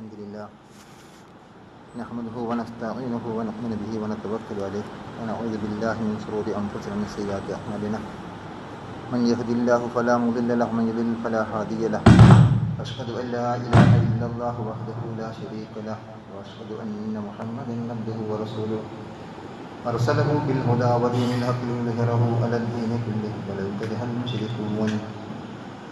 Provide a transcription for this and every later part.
الحمد لله نحمده ونستعينه ونؤمن به ونتوكل عليه ونعوذ بالله من شرور أنفسنا ومن سيئات أعمالنا من يهد الله فلا مضل له ومن يضلل فلا هادي له أشهد أن لا إله إلا الله وحده لا شريك له وأشهد أن محمدا عبده ورسوله أرسله بالهدى ودين الحق ليظهره على الدين كله ولو كره المشركون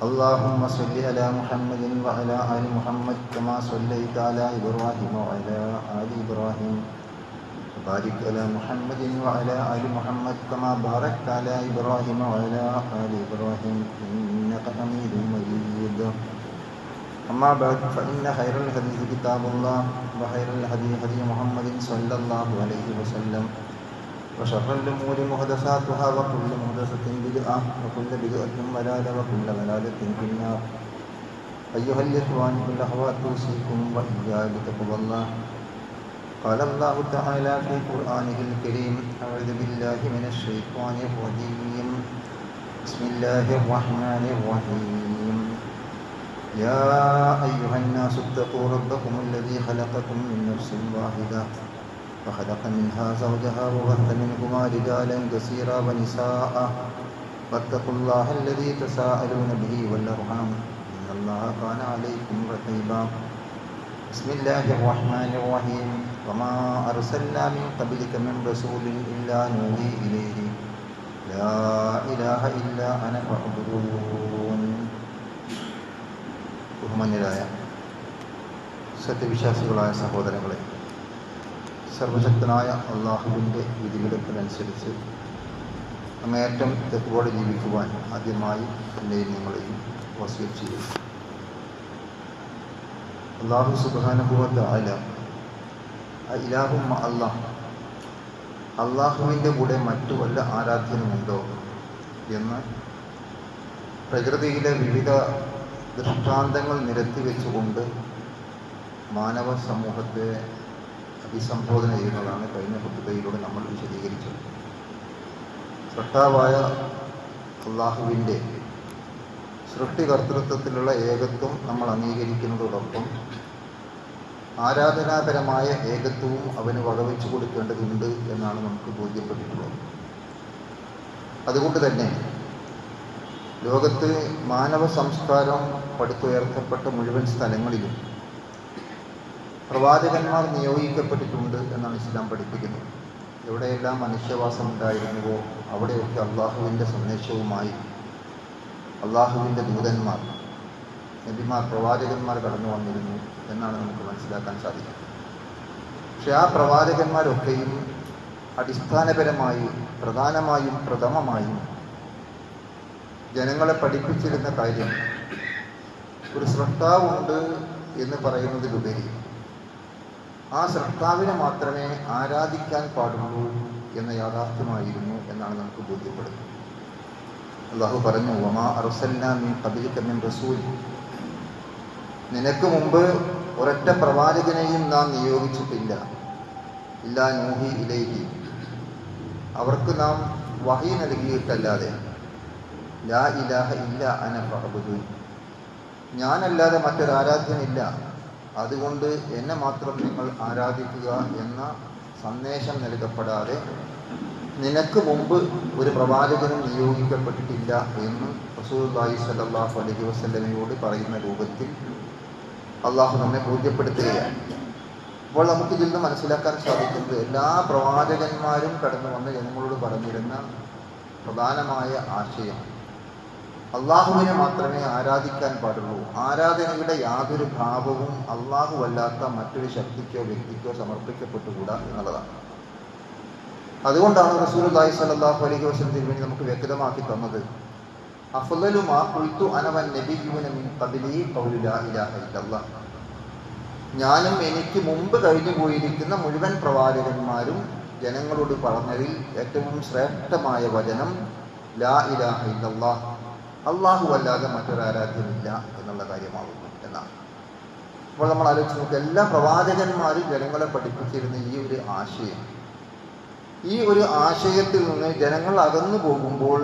اللهم صل على محمد وعلى آل محمد كما صليت على إبراهيم وعلى آل إبراهيم وبارك على محمد وعلى آل محمد كما باركت على إبراهيم وعلى آل إبراهيم إنك حميد مجيد أما بعد فإن خير الحديث كتاب الله وخير الهدي هدي محمد صلى الله عليه وسلم وشر الأمور محدثاتها وكل محدثة بدعة وكل بدعة ضلالة وكل ضلالة في النار أيها الإخوان والأخوات أوصيكم وإياي بتقوى الله قال الله تعالى في قرآنه الكريم أعوذ بالله من الشيطان الرجيم بسم الله الرحمن الرحيم يا أيها الناس اتقوا ربكم الذي خلقكم من نفس واحدة وخلق منها زوجها وبث منهما رجالا كثيرا ونساء واتقوا الله الذي تساءلون به والأرحام إن الله كان عليكم رقيبا بسم الله الرحمن الرحيم وما أرسلنا من قبلك من رسول إلا نوحي إليه لا إله إلا أنا فاعبدون ബഹുമാന്യരായ സത്യവിശ്വാസികളായ സഹോദരങ്ങളെ, സർവശക്തനായ അള്ളാഹുവിൻ്റെ വിധിവിലക്കനുസരിച്ച് അങ്ങേയറ്റം തെക്കോടെ ജീവിക്കുവാൻ ആദ്യമായി എന്നെയും നിങ്ങളെയും വസിയത്ത് ചെയ്യും. അള്ളാഹു സുബ്ഹാനഹു വ തആല ഇലാഹുമ്മ അല്ലാഹ്, അള്ളാഹുവിൻ്റെ കൂടെ മറ്റു വല്ല ആരാധ്യനുമുണ്ടോ എന്ന് പ്രകൃതിയിലെ വിവിധ ദൃഷ്ടാന്തങ്ങൾ നിരത്തി വെച്ചുകൊണ്ട് മാനവ സമൂഹത്തെ അഭിസംബോധന ചെയ്യുന്നതാണ് കഴിഞ്ഞ ഖുതുബയിലൂടെ നമ്മൾ വിശദീകരിച്ചത്. സൃഷ്ടാവായ അള്ളാഹുവിൻ്റെ സൃഷ്ടികർത്തൃത്വത്തിലുള്ള ഏകത്വം നമ്മൾ അംഗീകരിക്കുന്നതോടൊപ്പം ആരാധനാപരമായ ഏകത്വവും അവന് വകവെച്ചു കൊടുക്കേണ്ടതുണ്ട് എന്നാണ് നമുക്ക് ബോധ്യപ്പെട്ടിട്ടുള്ളത്. അതുകൊണ്ട് തന്നെ ലോകത്ത് മാനവ സംസ്കാരം പടുത്തുയർത്തപ്പെട്ട മുഴുവൻ സ്ഥലങ്ങളിലും പ്രവാചകന്മാർ നിയോഗിക്കപ്പെട്ടിട്ടുണ്ട് എന്നാണ് ഇസ്ലാം പഠിപ്പിക്കുന്നത്. എവിടെയെല്ലാം മനുഷ്യവാസം ഉണ്ടായിരുന്നുവോ അവിടെയൊക്കെ അള്ളാഹുവിൻ്റെ സന്ദേശവുമായി അള്ളാഹുവിൻ്റെ ദൂതന്മാർ, നബിമാർ, പ്രവാചകന്മാർ കടന്നു വന്നിരുന്നു എന്നാണ് നമുക്ക് മനസ്സിലാക്കാൻ സാധിക്കുന്നത്. പക്ഷെ ആ പ്രവാചകന്മാരൊക്കെയും അടിസ്ഥാനപരമായി പ്രധാനമായും പ്രഥമമായും ജനങ്ങളെ പഠിപ്പിച്ചിരുന്ന കാര്യം ഒരു സൃഷ്ടാവുണ്ട് എന്ന് പറയുന്നതിലുപരി ആ സൃഷ്ടാവിനെ മാത്രമേ ആരാധിക്കാൻ പാടുള്ളൂ എന്ന യാഥാർത്ഥ്യമായിരുന്നു എന്നാണ് നമുക്ക് ബോധ്യപ്പെടുന്നത്. അള്ളാഹു പറഞ്ഞു, വമാ അർസൽനാ മിൻ ഖബ്ലിക മിൻ റസൂൽ, നിനക്ക് മുമ്പ് ഒരൊറ്റ പ്രവാചകനെയും നാം നിയോഗിച്ചിട്ടില്ല. ഇല്ലാ നൂഹി ഇലൈഹി, അവർക്ക് നാം വഹി നൽകിയിട്ടല്ലാതെ. ലാ ഇലാഹ ഇല്ല അന ഫഅ്ബുദൂൻ, ഞാനല്ലാതെ മറ്റൊരാരാധ്യനില്ല, അതുകൊണ്ട് എന്നെ മാത്രം നിങ്ങൾ ആരാധിക്കുക എന്ന സന്ദേശം നൽകപ്പെടാതെ നിനക്ക് മുമ്പ് ഒരു പ്രവാചകനും നിയോഗിക്കപ്പെട്ടിട്ടില്ല എന്ന് റസൂലുള്ളാഹി സ്വല്ലല്ലാഹു അലൈഹി വസല്ലമയോട് പറയുന്ന രൂപത്തിൽ അള്ളാഹു നമ്മെ ബോധ്യപ്പെടുത്തുകയാണ്. അപ്പോൾ നമുക്കിതിൽ നിന്ന് മനസ്സിലാക്കാൻ സാധിക്കുന്നത് എല്ലാ പ്രവാചകന്മാരും കടന്നു വന്ന് ജനങ്ങളോട് പറഞ്ഞിരുന്ന പ്രധാനമായ ആശയം അള്ളാഹുവിനെ മാത്രമേ ആരാധിക്കാൻ പാടുള്ളൂ. ആരാധനയുടെ യാതൊരു ഭാവവും അള്ളാഹുവല്ലാത്ത മറ്റൊരു ശക്തിക്കോ വ്യക്തിക്കോ സമർപ്പിക്കപ്പെട്ടുകൂടാ എന്നുള്ളതാണ്. അതുകൊണ്ടാണ് റസൂലുള്ളാഹി സ്വല്ലല്ലാഹു അലൈഹി വസല്ലം തിരുമേനി നമുക്ക് വ്യക്തമാക്കി തന്നത്, അഫ്ളലു മാ ഖുൽതു അന വൻ നബിയ്യൂന മിൻ ഖബ്ലി ഖൗലു ലാ ഇലാഹ ഇല്ലല്ലാഹ്, ഞാനും എനിക്ക് മുമ്പ് കഴിഞ്ഞു പോയിരിക്കുന്ന മുഴുവൻ പ്രവാചകന്മാരും ജനങ്ങളോട് പറഞ്ഞതിൽ ഏറ്റവും ശ്രേഷ്ഠമായ വചനം ലാ ഇലാഹ ഇല്ലല്ലാഹ്, അള്ളാഹു അല്ലാതെ മറ്റൊരാരാധ്യമില്ല എന്നുള്ള കാര്യമാകുന്നു എന്നാണ്. അപ്പോൾ നമ്മൾ ആലോചിച്ച് നോക്കുക, എല്ലാ പ്രവാചകന്മാരും ജനങ്ങളെ പഠിപ്പിച്ചിരുന്ന ഈ ഒരു ആശയത്തിൽ നിന്ന് ജനങ്ങൾ അകന്നു പോകുമ്പോൾ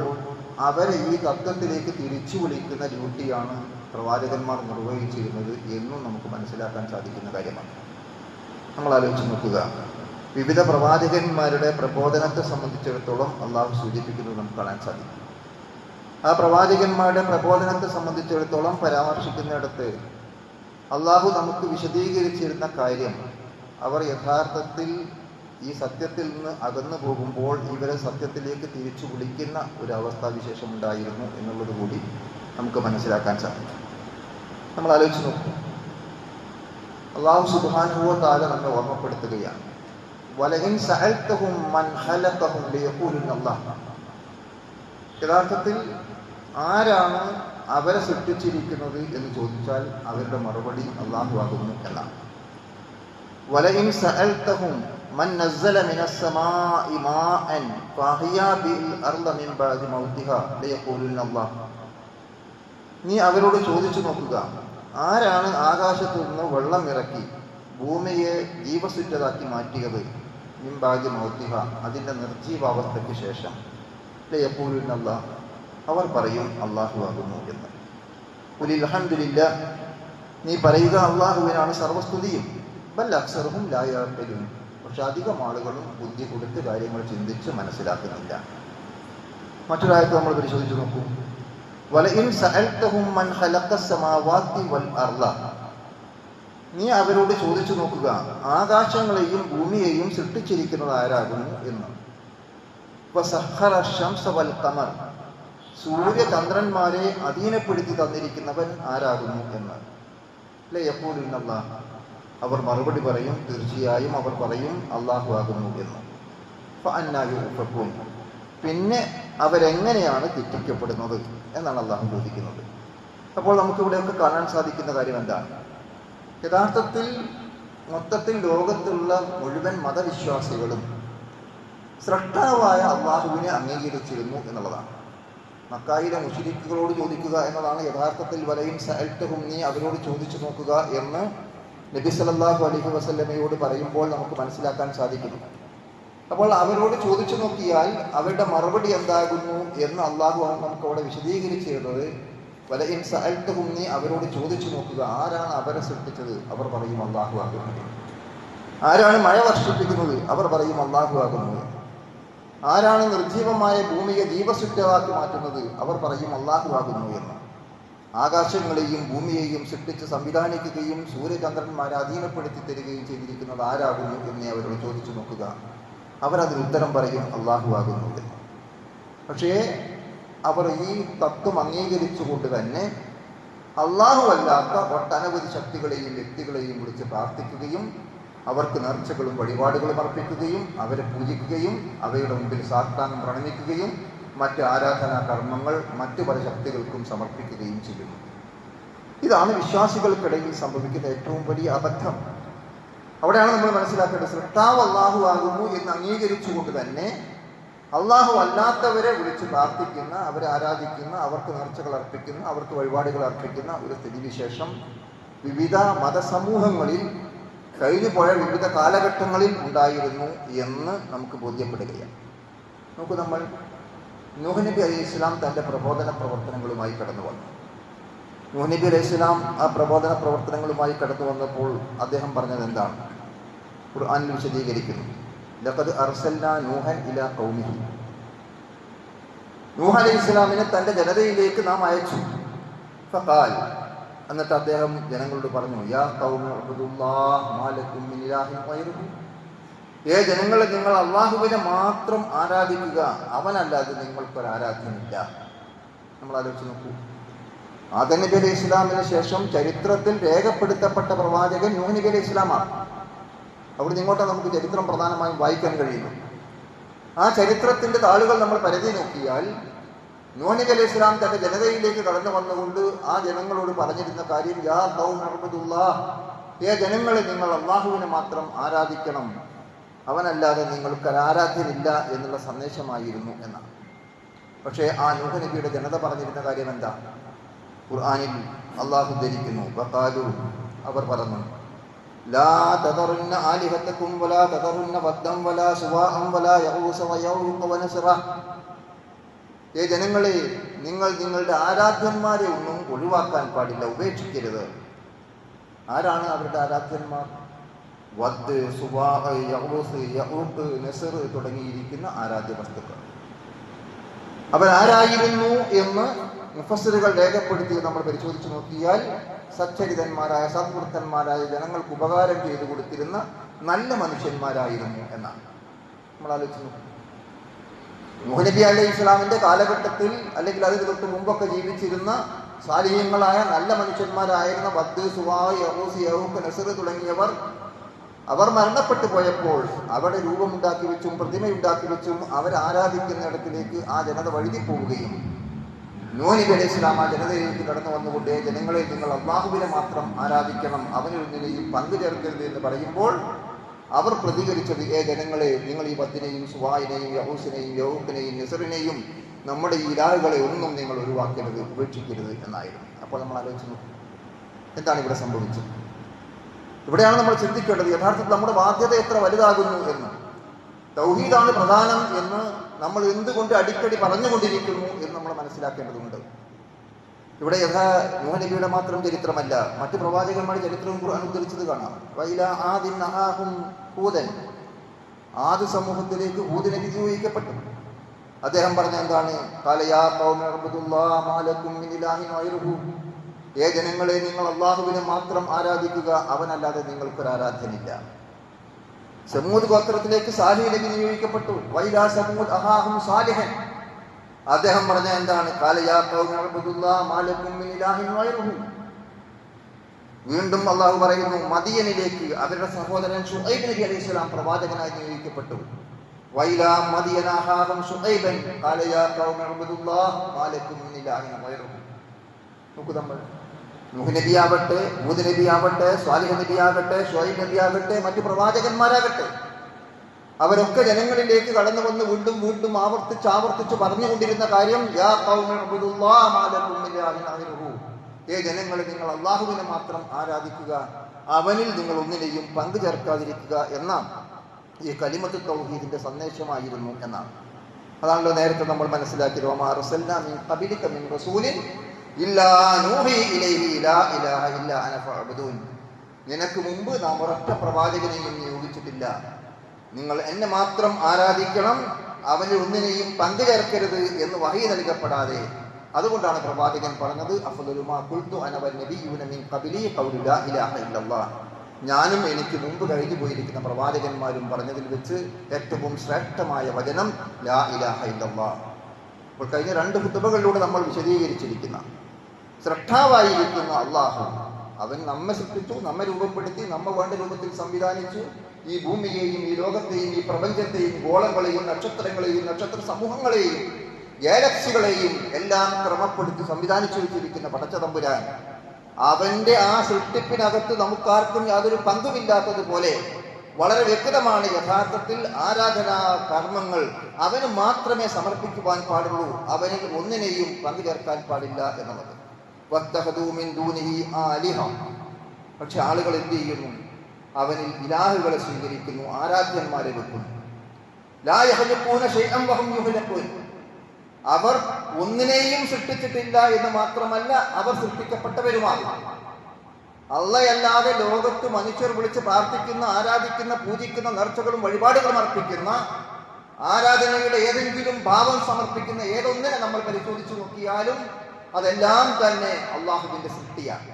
അവരെ ഈ തത്വത്തിലേക്ക് തിരിച്ചു വിളിക്കുന്ന ഡ്യൂട്ടിയാണ് പ്രവാചകന്മാർ നിർവഹിച്ചിരുന്നത് എന്നും നമുക്ക് മനസ്സിലാക്കാൻ സാധിക്കുന്ന കാര്യമാണ്. നമ്മൾ ആലോചിച്ച് നോക്കുക, വിവിധ പ്രവാചകന്മാരുടെ പ്രബോധനത്തെ സംബന്ധിച്ചിടത്തോളം അള്ളാഹു സൂചിപ്പിക്കുന്നത് നമുക്ക് കാണാൻ സാധിക്കും. ആ പ്രവാചകന്മാരുടെ പ്രബോധനത്തെ സംബന്ധിച്ചിടത്തോളം പരാമർശിക്കുന്നിടത്ത് അള്ളാഹു നമുക്ക് വിശദീകരിച്ചിരുന്ന കാര്യം, അവർ യഥാർത്ഥത്തിൽ ഈ സത്യത്തിൽ നിന്ന് അകന്നു പോകുമ്പോൾ ഇവരെ സത്യത്തിലേക്ക് തിരിച്ചു വിളിക്കുന്ന ഒരു അവസ്ഥാവിശേഷം ഉണ്ടായിരുന്നു എന്നുള്ളത് കൂടി നമുക്ക് മനസ്സിലാക്കാൻ സാധിക്കും. നമ്മൾ ആലോചിച്ച് നോക്കും, അള്ളാഹു സുബ്ഹാനഹു വ തആല നമ്മെ ഓർമ്മപ്പെടുത്തുകയാണ്, വലഇൻ സഅൽതഹും മൻ ഖലഖഹും ലിയഖൂലുന്ന അല്ലാഹ്. യഥാർത്ഥത്തിൽ ആരാണ് അവരെ സൃഷ്ടിച്ചിരിക്കുന്നത് എന്ന് ചോദിച്ചാൽ അവരുടെ മറുപടി അള്ളാഹു ആകുന്നു എന്നാണ്. വലഇൻ സഅൽതഹും മൻ നസ്സല മിനസ് സമാഇ മാഅൻ ഫഅഹ്യാ ബിൽ അർള മിൻ ബഅദി മൗതിഹാ ലിയഖൂലുന്ന അല്ലാഹ്. നീ അവരോട് ചോദിച്ചു നോക്കുക, ആരാണ് ആകാശത്തു നിന്ന് വെള്ളം ഇറക്കി ഭൂമിയെ ജീവസുറ്റതാക്കി മാറ്റിയത്? മിൻ ബഅദി മൗതിഹ, അതിൻ്റെ നിർജീവാവസ്ഥയ്ക്ക് ശേഷം. ലിയഖൂലുന്ന അല്ലാഹ്, അവർ പറയും അള്ളാഹു ആകുന്നു എന്ന്. ഖുലിൽ ഹംദുലില്ലാഹ്, നീ പറയുക അള്ളാഹുവിനാണ് സർവസ്തുതിയും. ബൽ അക്സറുഹും ലാ യഅഖിലൂൻ, പക്ഷെ അധികം ആളുകളും ബുദ്ധി കൊടുത്ത് കാര്യങ്ങൾ ചിന്തിച്ച് മനസ്സിലാക്കുന്നില്ല. മറ്റൊരായത്ത് നമ്മൾ പരിശോധിച്ച് നോക്കൂ, വലഇൻ സഅൽതഹും മൻ ഖലഖസ് സമാവാതി വൽ അർള. നീ അവരോട് ചോദിച്ചു നോക്കുക, ആകാശങ്ങളെയും ഭൂമിയെയും സൃഷ്ടിച്ചിരിക്കുന്നത് ആരാകുന്നു എന്ന്. വസഖറ ശംസ വൽ ഖമർ, സൂര്യചന്ദ്രന്മാരെ അധീനപ്പെടുത്തി തന്നിരിക്കുന്നവൻ ആരാകുന്നു എന്ന്. ലയഖൂലുന്ന അല്ലാഹ്, അവർ മറുപടി പറയും, തീർച്ചയായും അവർ പറയും അള്ളാഹു ആകുന്നു എന്ന്. ഫഅന്നാ യുഫകൂൻ, പിന്നെ അവരെങ്ങനെയാണ് തെറ്റിക്കപ്പെടുന്നത് എന്നാണ് അള്ളാഹു ചോദിക്കുന്നത്. അപ്പോൾ നമുക്കിവിടെയൊക്കെ കാണാൻ സാധിക്കുന്ന കാര്യം എന്താണ്? യഥാർത്ഥത്തിൽ മൊത്തത്തിൽ ലോകത്തുള്ള മുഴുവൻ മതവിശ്വാസികളും സ്രഷ്ടാവായ അള്ളാഹുവിനെ അംഗീകരിച്ചിരുന്നു എന്നുള്ളതാണ്. മക്കായിലെ മുശ്രിക്കുകളോട് ചോദിക്കുക എന്നതാണ് യഥാർത്ഥത്തിൽ വലയിൻ സഅൽതഹും, നീ അവരോട് ചോദിച്ചു നോക്കുക എന്ന് നബി സല്ലല്ലാഹു അലൈഹി വസല്ലമയോട് പറയുമ്പോൾ നമുക്ക് മനസ്സിലാക്കാൻ സാധിക്കുന്നു. അപ്പോൾ അവരോട് ചോദിച്ചു നോക്കിയാൽ അവരുടെ മറുപടി എന്താകുന്നു എന്ന് അള്ളാഹു നമുക്ക് അവിടെ വിശദീകരിച്ചിരുന്നത്, വലഇൻ സഅൽതഹും, നീ അവരോട് ചോദിച്ചു നോക്കുക, ആരാണ് അവരെ സൃഷ്ടിച്ചത്? അവർ പറയും അള്ളാഹു ആകുന്നു. ആരാണ് മഴ വർഷിപ്പിക്കുന്നത്? അവർ പറയും അള്ളാഹു ആകുന്നു. ആരാണ് നിർജീവമായ ഭൂമിയെ ജീവസുറ്റമാക്കി മാറ്റുന്നത്? അവർ പറയും അള്ളാഹു ആകുന്നു എന്ന്. ആകാശങ്ങളെയും ഭൂമിയെയും സൃഷ്ടിച്ച് സംവിധാനിക്കുകയും സൂര്യചന്ദ്രന്മാരെ അധീനപ്പെടുത്തി തരികയും ചെയ്തിരിക്കുന്നത് ആരാകുന്നു എന്ന് അവരോട് ചോദിച്ചു നോക്കുക. അവരതിന് ഉത്തരം പറയും അള്ളാഹു ആകുന്നു എന്ന്. പക്ഷേ അവർ ഈ തത്വം അംഗീകരിച്ചുകൊണ്ട് തന്നെ അള്ളാഹു അല്ലാത്ത ഒട്ടനവധി ശക്തികളെയും വ്യക്തികളെയും വിളിച്ച് പ്രാർത്ഥിക്കുകയും അവർക്ക് നേർച്ചകളും വഴിപാടുകളും അർപ്പിക്കുകയും അവരെ പൂജിക്കുകയും അവയുടെ മുമ്പിൽ സാഷ്ടാംഗം പ്രണമിക്കുകയും മറ്റ് ആരാധനാ കർമ്മങ്ങൾ മറ്റു പല ശക്തികൾക്കും സമർപ്പിക്കുകയും ചെയ്യുന്നു. ഇതാണ് വിശ്വാസികൾക്കിടയിൽ സംഭവിക്കുന്ന ഏറ്റവും വലിയ അബദ്ധം. അവിടെയാണ് നമ്മൾ മനസ്സിലാക്കേണ്ടത്, സൃഷ്ടാവ് അള്ളാഹു ആകുന്നു എന്ന് അംഗീകരിച്ചുകൊണ്ട് തന്നെ അള്ളാഹു അല്ലാത്തവരെ വിളിച്ച് പ്രാർത്ഥിക്കുന്ന, അവരെ ആരാധിക്കുന്ന, അവർക്ക് നേർച്ചകൾ അർപ്പിക്കുന്ന, അവർക്ക് വഴിപാടുകൾ അർപ്പിക്കുന്ന ഒരു സ്ഥിതിവിശേഷം വിവിധ മതസമൂഹങ്ങളിൽ കഴിഞ്ഞുപോയ വിവിധ കാലഘട്ടങ്ങളിൽ ഉണ്ടായിരുന്നു എന്ന് നമുക്ക് ബോധ്യപ്പെടുകയാണ്. നമ്മൾ നൂഹ് നബി അലൈഹി ഇസ്ലാം തൻ്റെ പ്രബോധന പ്രവർത്തനങ്ങളുമായി കടന്നു വന്നു. നൂഹ് നബി അലൈഹി ഇസ്ലാം ആ പ്രബോധന പ്രവർത്തനങ്ങളുമായി കടന്നു വന്നപ്പോൾ അദ്ദേഹം പറഞ്ഞത് എന്താണ്? ഖുർആനിൽ വിശദീകരിക്കുന്നു, ലഖദ് അർസൽനാ നൂഹൻ ഇലാ ഖൗമിഹി. നൂഹ് അലൈഹി ഇസ്ലാമിനെ തൻ്റെ ജനതയിലേക്ക് നാം അയച്ചു. ഫഖാൽ, എന്നിട്ട് അദ്ദേഹം ജനങ്ങളോട് പറഞ്ഞു, യാ ഖൗമി ഉബ്ദുല്ലാഹ് മാ ലക്കും മിൻ ഇലാഹിൻ ഗൈറുഹു. ജനങ്ങളെ, നിങ്ങൾ അള്ളാഹുവിനെ മാത്രം ആരാധിക്കുക, അവനല്ലാതെ നിങ്ങൾക്കൊരു ആരാധ്യമില്ല. നമ്മൾ ആലോചിച്ച് നോക്കൂ, ആദം നബി അലൈഹി ഇസ്ലാമിന് ശേഷം ചരിത്രത്തിൽ രേഖപ്പെടുത്തപ്പെട്ട പ്രവാചകൻ നൂഹ് നബി അലൈഹി ഇസ്ലാമാണ്. അവിടെ ഇങ്ങോട്ടാണ് നമുക്ക് ചരിത്രം പ്രധാനമായും വായിക്കാൻ കഴിയുന്നു. ആ ചരിത്രത്തിന്റെ താളുകൾ നമ്മൾ പരിധി നോക്കിയാൽ നൂഹ് നബി അലൈഹി ഇസ്ലാം തന്റെ ജനതയിലേക്ക് കടന്നു വന്നുകൊണ്ട് ആ ജനങ്ങളോട് പറഞ്ഞിരുന്ന കാര്യം, യാ ഖൗമി ഉബ്ദുല്ലാഹ്, ജനങ്ങളെ, നിങ്ങൾ അള്ളാഹുവിനെ മാത്രം ആരാധിക്കണം, അവനല്ലാതെ നിങ്ങൾക്ക് ആരാധ്യനില്ല എന്നുള്ള സന്ദേശമായിരുന്നു എന്നാണ്. പക്ഷേ ആ നൂഹ് നബിയുടെ ജനത പറഞ്ഞിരുന്ന കാര്യം എന്താ? ഖുർആനിൽ അള്ളാഹു ധരിക്കുന്നു, വഖാലു, അവർ പറഞ്ഞു, ലാ തദറുന്ന ആലിഹതകും വലാ തദറുന്ന വദ്ദൻ വലാ സുവാഅൻ വലാ യഗൂസ വയഊഖ വനസ്റ. ജനങ്ങളെ, നിങ്ങൾ നിങ്ങളുടെ ആരാധ്യന്മാരെ ഒന്നും ഒഴിവാക്കാൻ പാടില്ല, ഉപേക്ഷിക്കരുത്. ആരാണ് അവരുടെ ആരാധ്യന്മാർ? വദ്, സുവാഅ്, യഊസ്, യഊഖ്, നസ്ർ തുടങ്ങിയിരിക്കുന്ന ആരാധ്യ വസ്തുക്കൾ. അവരാരായിരുന്നു എന്ന് മുഫസ്സിറുകൾ രേഖപ്പെടുത്തി നമ്മൾ പരിശോധിച്ചു നോക്കിയാൽ സച്ചരിതന്മാരായ സദ്വൃത്തന്മാരായ ജനങ്ങൾക്ക് ഉപകാരം ചെയ്തു കൊടുത്തിരുന്ന നല്ല മനുഷ്യന്മാരായിരുന്നു എന്നാണ്. നമ്മൾ ആലോചിച്ച് നോക്കും. നൂഹ് നബി അലൈഹി ഇസ്ലാമിന്റെ കാലഘട്ടത്തിൽ അല്ലെങ്കിൽ അതിന് തൊട്ട് മുമ്പൊക്കെ ജീവിച്ചിരുന്ന സാലിഹ്യങ്ങളായ നല്ല മനുഷ്യന്മാരായിരുന്ന വദ്, സുവാഅ്, യഊസ്, യഊഖ്, നസ്ർ തുടങ്ങിയവർ അവർ മരണപ്പെട്ടു പോയപ്പോൾ അവിടെ രൂപമുണ്ടാക്കി വെച്ചും പ്രതിമയുണ്ടാക്കി വെച്ചും അവരാരാധിക്കുന്നിടത്തിലേക്ക് ആ ജനത വഴുതി പോവുകയും നൂഹ് നബി അലൈഹി ഇസ്ലാം ആ ജനതയിലേക്ക് കടന്നു വന്നുകൊണ്ട് ജനങ്ങളെ, നിങ്ങൾ അല്ലാഹുവിനെ മാത്രം ആരാധിക്കണം, അവനൊന്നിനെയും പങ്കു ചേർക്കരുത് എന്ന് പറയുമ്പോൾ അവർ പ്രതികരിച്ചത്, ജനങ്ങളെ, നിങ്ങൾ ഈ വദ്ദിനെയും സുവായിനെയും യഊസിനെയും യഊഖിനെയും നസ്റിനെയും നമ്മുടെ ഈ ഇലാഹുകളെ ഒന്നും നിങ്ങൾ ഒഴിവാക്കരുത്, ഉപേക്ഷിക്കരുത് എന്നായിരുന്നു. അപ്പോൾ നമ്മൾ ആലോചിച്ചു നോക്കും, എന്താണ് ഇവിടെ സംഭവിച്ചത്? ഇവിടെയാണ് നമ്മൾ ചിന്തിക്കേണ്ടത് യഥാർത്ഥത്തിൽ നമ്മുടെ ബാധ്യത എത്ര വലുതാകുന്നു എന്ന്. തൗഹീദാണ് പ്രധാനം എന്ന് നമ്മൾ എന്തുകൊണ്ട് അടിക്കടി പറഞ്ഞുകൊണ്ടിരിക്കുന്നു എന്ന് നമ്മൾ മനസ്സിലാക്കേണ്ടതുണ്ട്. ഇവിടെ നൂഹ് നബിയുടെ മാത്രം ചരിത്രമല്ല, മറ്റു പ്രവാചകന്മാരുടെ ചരിത്രവും ഖുർആൻ ഉദ്ധരിച്ചത് കാണാം. ആദ് സമൂഹത്തിലേക്ക് ഹൂദ് നബി നിയോഗിക്കപ്പെട്ടു. അദ്ദേഹം പറഞ്ഞ എന്താണ്? ജനങ്ങളെ, നിങ്ങൾ അള്ളാഹുവിനെ മാത്രം ആരാധിക്കുക, അവനല്ലാതെ നിങ്ങൾക്കൊരു ആരാധനയില്ല. സമൂദ് ഗോത്രത്തിലേക്ക് സാലിഹ് നബി നിയോഗിക്കപ്പെട്ടു. വൈലാ സമൂദ് അഹാഹും സാലിഹൻ. അദ്ദേഹം പറഞ്ഞ എന്താണ്? വീണ്ടും അള്ളാഹു പറയുന്നു, മദിയനിലേക്ക് അവരുടെ സഹോദരൻ ശുഐബ് നബി അലൈഹി സ്വലാം പ്രവാചകനായി നിയോഗിക്കപ്പെട്ടു. വൈലാ മദിയന അഹാഹും ശുഐബൻ ഖാല യാ ഖൗമി അബ്ദുല്ലാഹ് മാലക്കും മിൻ ഇലാഹിൻ ഗൈറുഹു. നോക്കൂ, നമ്മൾ നൂഹ് നബിയാവട്ടെ, ഹൂദ് നബിയാവട്ടെ, സ്വാലിഹ് നബിയാകട്ടെ, ശുഐബ് നബിയാകട്ടെ, മറ്റു പ്രവാചകന്മാരാകട്ടെ, അവരൊക്കെ ജനങ്ങളിലേക്ക് കടന്നു വന്ന് വീണ്ടും വീണ്ടും ആവർത്തിച്ച് പറഞ്ഞുകൊണ്ടിരുന്ന കാര്യം, യാ ഖൗമി അബ്ദുല്ലാഹ് മാലക്കും മിൻ ഇലാഹിൻ ഗൈറുഹു. ജനങ്ങളെ, നിങ്ങൾ അല്ലാഹുവിനെ മാത്രം ആരാധിക്കുക, അവനിൽ നിങ്ങൾ ഒന്നിനെയും പങ്കു ചേർക്കാതിരിക്കുക എന്ന ഈ കലിമത്ത് തൗഹീദിന്റെ സന്ദേശമായിരുന്നു എന്നാണ്. അതാണല്ലോ നേരത്തെ നമ്മൾ മനസ്സിലാക്കി, വമാ അർസൽനാ മിൻ ഖബലിക മിൻ റസൂലിൻ ഇല്ലാ നൂഹി ഇലൈഹി ലാ ഇലാഹ ഇല്ലാ അന ഫഅബ്ദൂൻ. നിനക്ക് മുമ്പ് നാം ഒരൊറ്റ പ്രവാചകനെയും നിയോഗിച്ചിട്ടില്ല, നിങ്ങൾ എന്നെ മാത്രം ആരാധിക്കണം, അവനിൽ ഒന്നിനെയും പങ്കു ചേർക്കരുത് എന്ന് വഹി നൽകപ്പെടാതെ. അതുകൊണ്ടാണ് പ്രവാചകൻ പറഞ്ഞത്, അഫ്ളലു മാ ഖുൽതു അന വന്നബിയ്യൂന മിൻ ഖബലി ഖൗലു ലാ ഇലാഹ ഇല്ലല്ലാഹ്. ഞാനും എനിക്ക് മുമ്പ് കഴിഞ്ഞു പോയിരിക്കുന്ന പ്രവാചകന്മാരും പറഞ്ഞതിൽ വെച്ച് ഏറ്റവും ശ്രേഷ്ഠമായ വചനം ലാ ഇലാഹ ഇല്ലല്ലാഹ്. അപ്പോൾ കഴിഞ്ഞ 2 ഖുതുബകളിലൂടെ നമ്മൾ വിശദീകരിച്ചിരിക്കുന്ന ശ്രേഷ്ഠാവായിരിക്കുന്ന അള്ളാഹു, അവൻ നമ്മെ സൃഷ്ടിച്ചു, നമ്മെ രൂപപ്പെടുത്തി, നമ്മെ വേണ്ട രൂപത്തിൽ സംവിധാനിച്ചു. ഈ ഭൂമിയെയും ഈ ലോകത്തെയും ഈ പ്രപഞ്ചത്തെയും ഗോളങ്ങളെയും നക്ഷത്രങ്ങളെയും നക്ഷത്ര സമൂഹങ്ങളെയും ഗാലക്സികളെയും എല്ലാം ക്രമപ്പെടുത്തി സംവിധാനിച്ചു വെച്ചിരിക്കുന്ന പടച്ച തമ്പുരാൻ, അവന്റെ ആ സൃഷ്ടിപ്പിനകത്ത് നമുക്കാർക്കും യാതൊരു പങ്കുമില്ലാത്തതുപോലെ വളരെ വ്യക്തമാണ് യഥാർത്ഥത്തിൽ ആരാധനാ കർമ്മങ്ങൾ അവന് മാത്രമേ സമർപ്പിക്കുവാൻ പാടുള്ളൂ, അവനിൽ ഒന്നിനെയും പങ്കു ചേർക്കാൻ പാടില്ല എന്നുള്ളത്. പക്ഷെ ആളുകൾ എന്ത് ചെയ്യുന്നു? അവനിൽ ഇലാഹുകളെ സ്വീകരിക്കുന്നു, ആരാധ്യന്മാരെ വെക്കുന്നു. ലാ യഖ്ലുഖൂന ശൈഅൻ വഹും യുഖ്ലഖൂൻ. അവർ ഒന്നിനെയും സൃഷ്ടിച്ചിട്ടില്ല എന്ന് മാത്രമല്ല, അവർ സൃഷ്ടിക്കപ്പെട്ടവരുമാണ്. അല്ലാതെ ലോകത്ത് മനുഷ്യർ വിളിച്ച് പ്രാർത്ഥിക്കുന്ന, ആരാധിക്കുന്ന, പൂജിക്കുന്ന, നേർച്ചകളും വഴിപാടുകളും അർപ്പിക്കുന്ന, ആരാധനയുടെ ഏതെങ്കിലും ഭാവം സമർപ്പിക്കുന്ന ഏതൊന്നിനെ നമ്മൾ പരിശോധിച്ചു നോക്കിയാലും അതെല്ലാം തന്നെ അള്ളാഹുവിന്റെ സൃഷ്ടിയാണ്.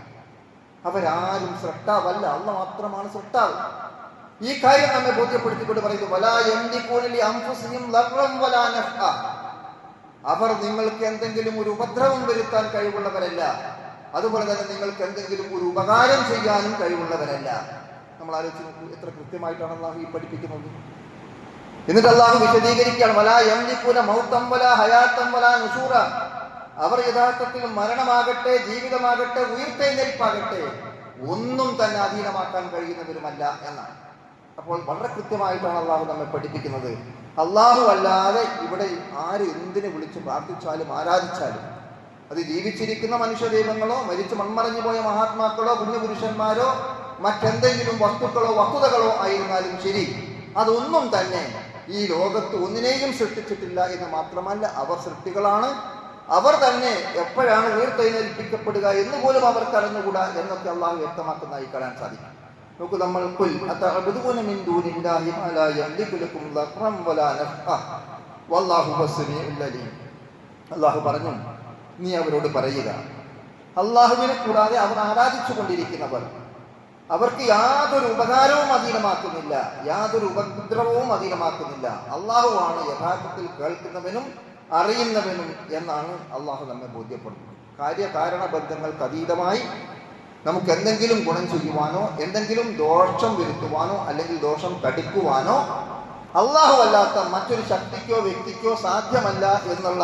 അവരാരും സൃഷ്ടാവല്ല, അള്ളാഹ് മാത്രമാണ് സൃഷ്ടാവ്. ഈ കാര്യം നമ്മെ ബോധ്യപ്പെടുത്തിക്കൊണ്ട് പറയുന്നു, വലാ യംലികൂന ലി അൻഫുസിഹിം ലർറൻ വലാ നഫ്അ. അവർ നിങ്ങൾക്ക് എന്തെങ്കിലും ഒരു ഉപദ്രവം വരുത്താൻ കഴിവുള്ളവരല്ല, അതുപോലെ തന്നെ നിങ്ങൾക്ക് എന്തെങ്കിലും ഒരു ഉപകാരം ചെയ്യാനും കഴിവുള്ളവരല്ല. നമ്മൾ ആലോചിച്ച് നോക്കൂ, എത്ര കൃത്യമായിട്ടാണ് അള്ളാഹു ഈ പഠിപ്പിക്കുന്നത്. എന്നിട്ട് അള്ളാഹു വിശദീകരിക്കുകയാണ്, വലാ യംലികൂന മൗതൻ വലാ ഹയാതൻ വലാ നുശൂറ. അവർ യഥാർത്ഥത്തിൽ മരണമാകട്ടെ, ജീവിതമാകട്ടെ, ഉയർത്തെഴുന്നേൽപ്പാകട്ടെ ഒന്നും തന്നെ അധീനമാക്കാൻ കഴിയുന്നവരുമല്ല എന്നാണ്. അപ്പോൾ വളരെ കൃത്യമായിട്ടാണ് അള്ളാഹു നമ്മെ പഠിപ്പിക്കുന്നത്. അള്ളാഹു അല്ലാതെ ഇവിടെ ആര് എന്തിനെ വിളിച്ച് പ്രാർത്ഥിച്ചാലും ആരാധിച്ചാലും, അത് ജീവിച്ചിരിക്കുന്ന മനുഷ്യ ദൈവങ്ങളോ മരിച്ച് മൺമറഞ്ഞു പോയ മഹാത്മാക്കളോ പുണ്യപുരുഷന്മാരോ മറ്റെന്തെങ്കിലും വസ്തുക്കളോ വസ്തുതകളോ ആയിരുന്നാലും ശരി, അതൊന്നും തന്നെ ഈ ലോകത്ത് ഒന്നിനെയും സൃഷ്ടിച്ചിട്ടില്ല എന്ന് മാത്രമല്ല, അവർ സൃഷ്ടികളാണ്. അവർ തന്നെ എപ്പോഴാണ് ഉയർത്തെഴുന്നേൽപ്പിക്കപ്പെടുക എന്ന് പോലും അവർക്ക് അറിഞ്ഞുകൂടാ എന്നൊക്കെ അള്ളാഹു വ്യക്തമാക്കുന്നതായി കാണാൻ സാധിക്കും. നോക്കൂ, നമ്മൾ അള്ളാഹു പറഞ്ഞു, നീ അവരോട് പറയുക, അള്ളാഹുവിനെ കൂടാതെ അവർ ആരാധിച്ചു കൊണ്ടിരിക്കുന്നവർ അവർക്ക് യാതൊരു ഉപകാരവും അധീനമാക്കുന്നില്ല, യാതൊരു ഉപദ്രവവും അധീനമാക്കുന്നില്ല. അള്ളാഹുവാണ് യഥാർത്ഥത്തിൽ കേൾക്കുന്നവനും അറിയുന്നവനും എന്നാണ് അള്ളാഹു നമ്മെ ബോധ്യപ്പെടുന്നത്. കാര്യകാരണ ബന്ധങ്ങൾക്ക് അതീതമായി നമുക്ക് എന്തെങ്കിലും ഗുണം ചെയ്യുവാനോ എന്തെങ്കിലും ദോഷം വരുത്തുവാനോ അല്ലെങ്കിൽ ദോഷം തടുക്കുവാനോ അള്ളാഹു അല്ലാത്ത മറ്റൊരു ശക്തിക്കോ വ്യക്തിക്കോ സാധ്യമല്ല എന്നുള്ള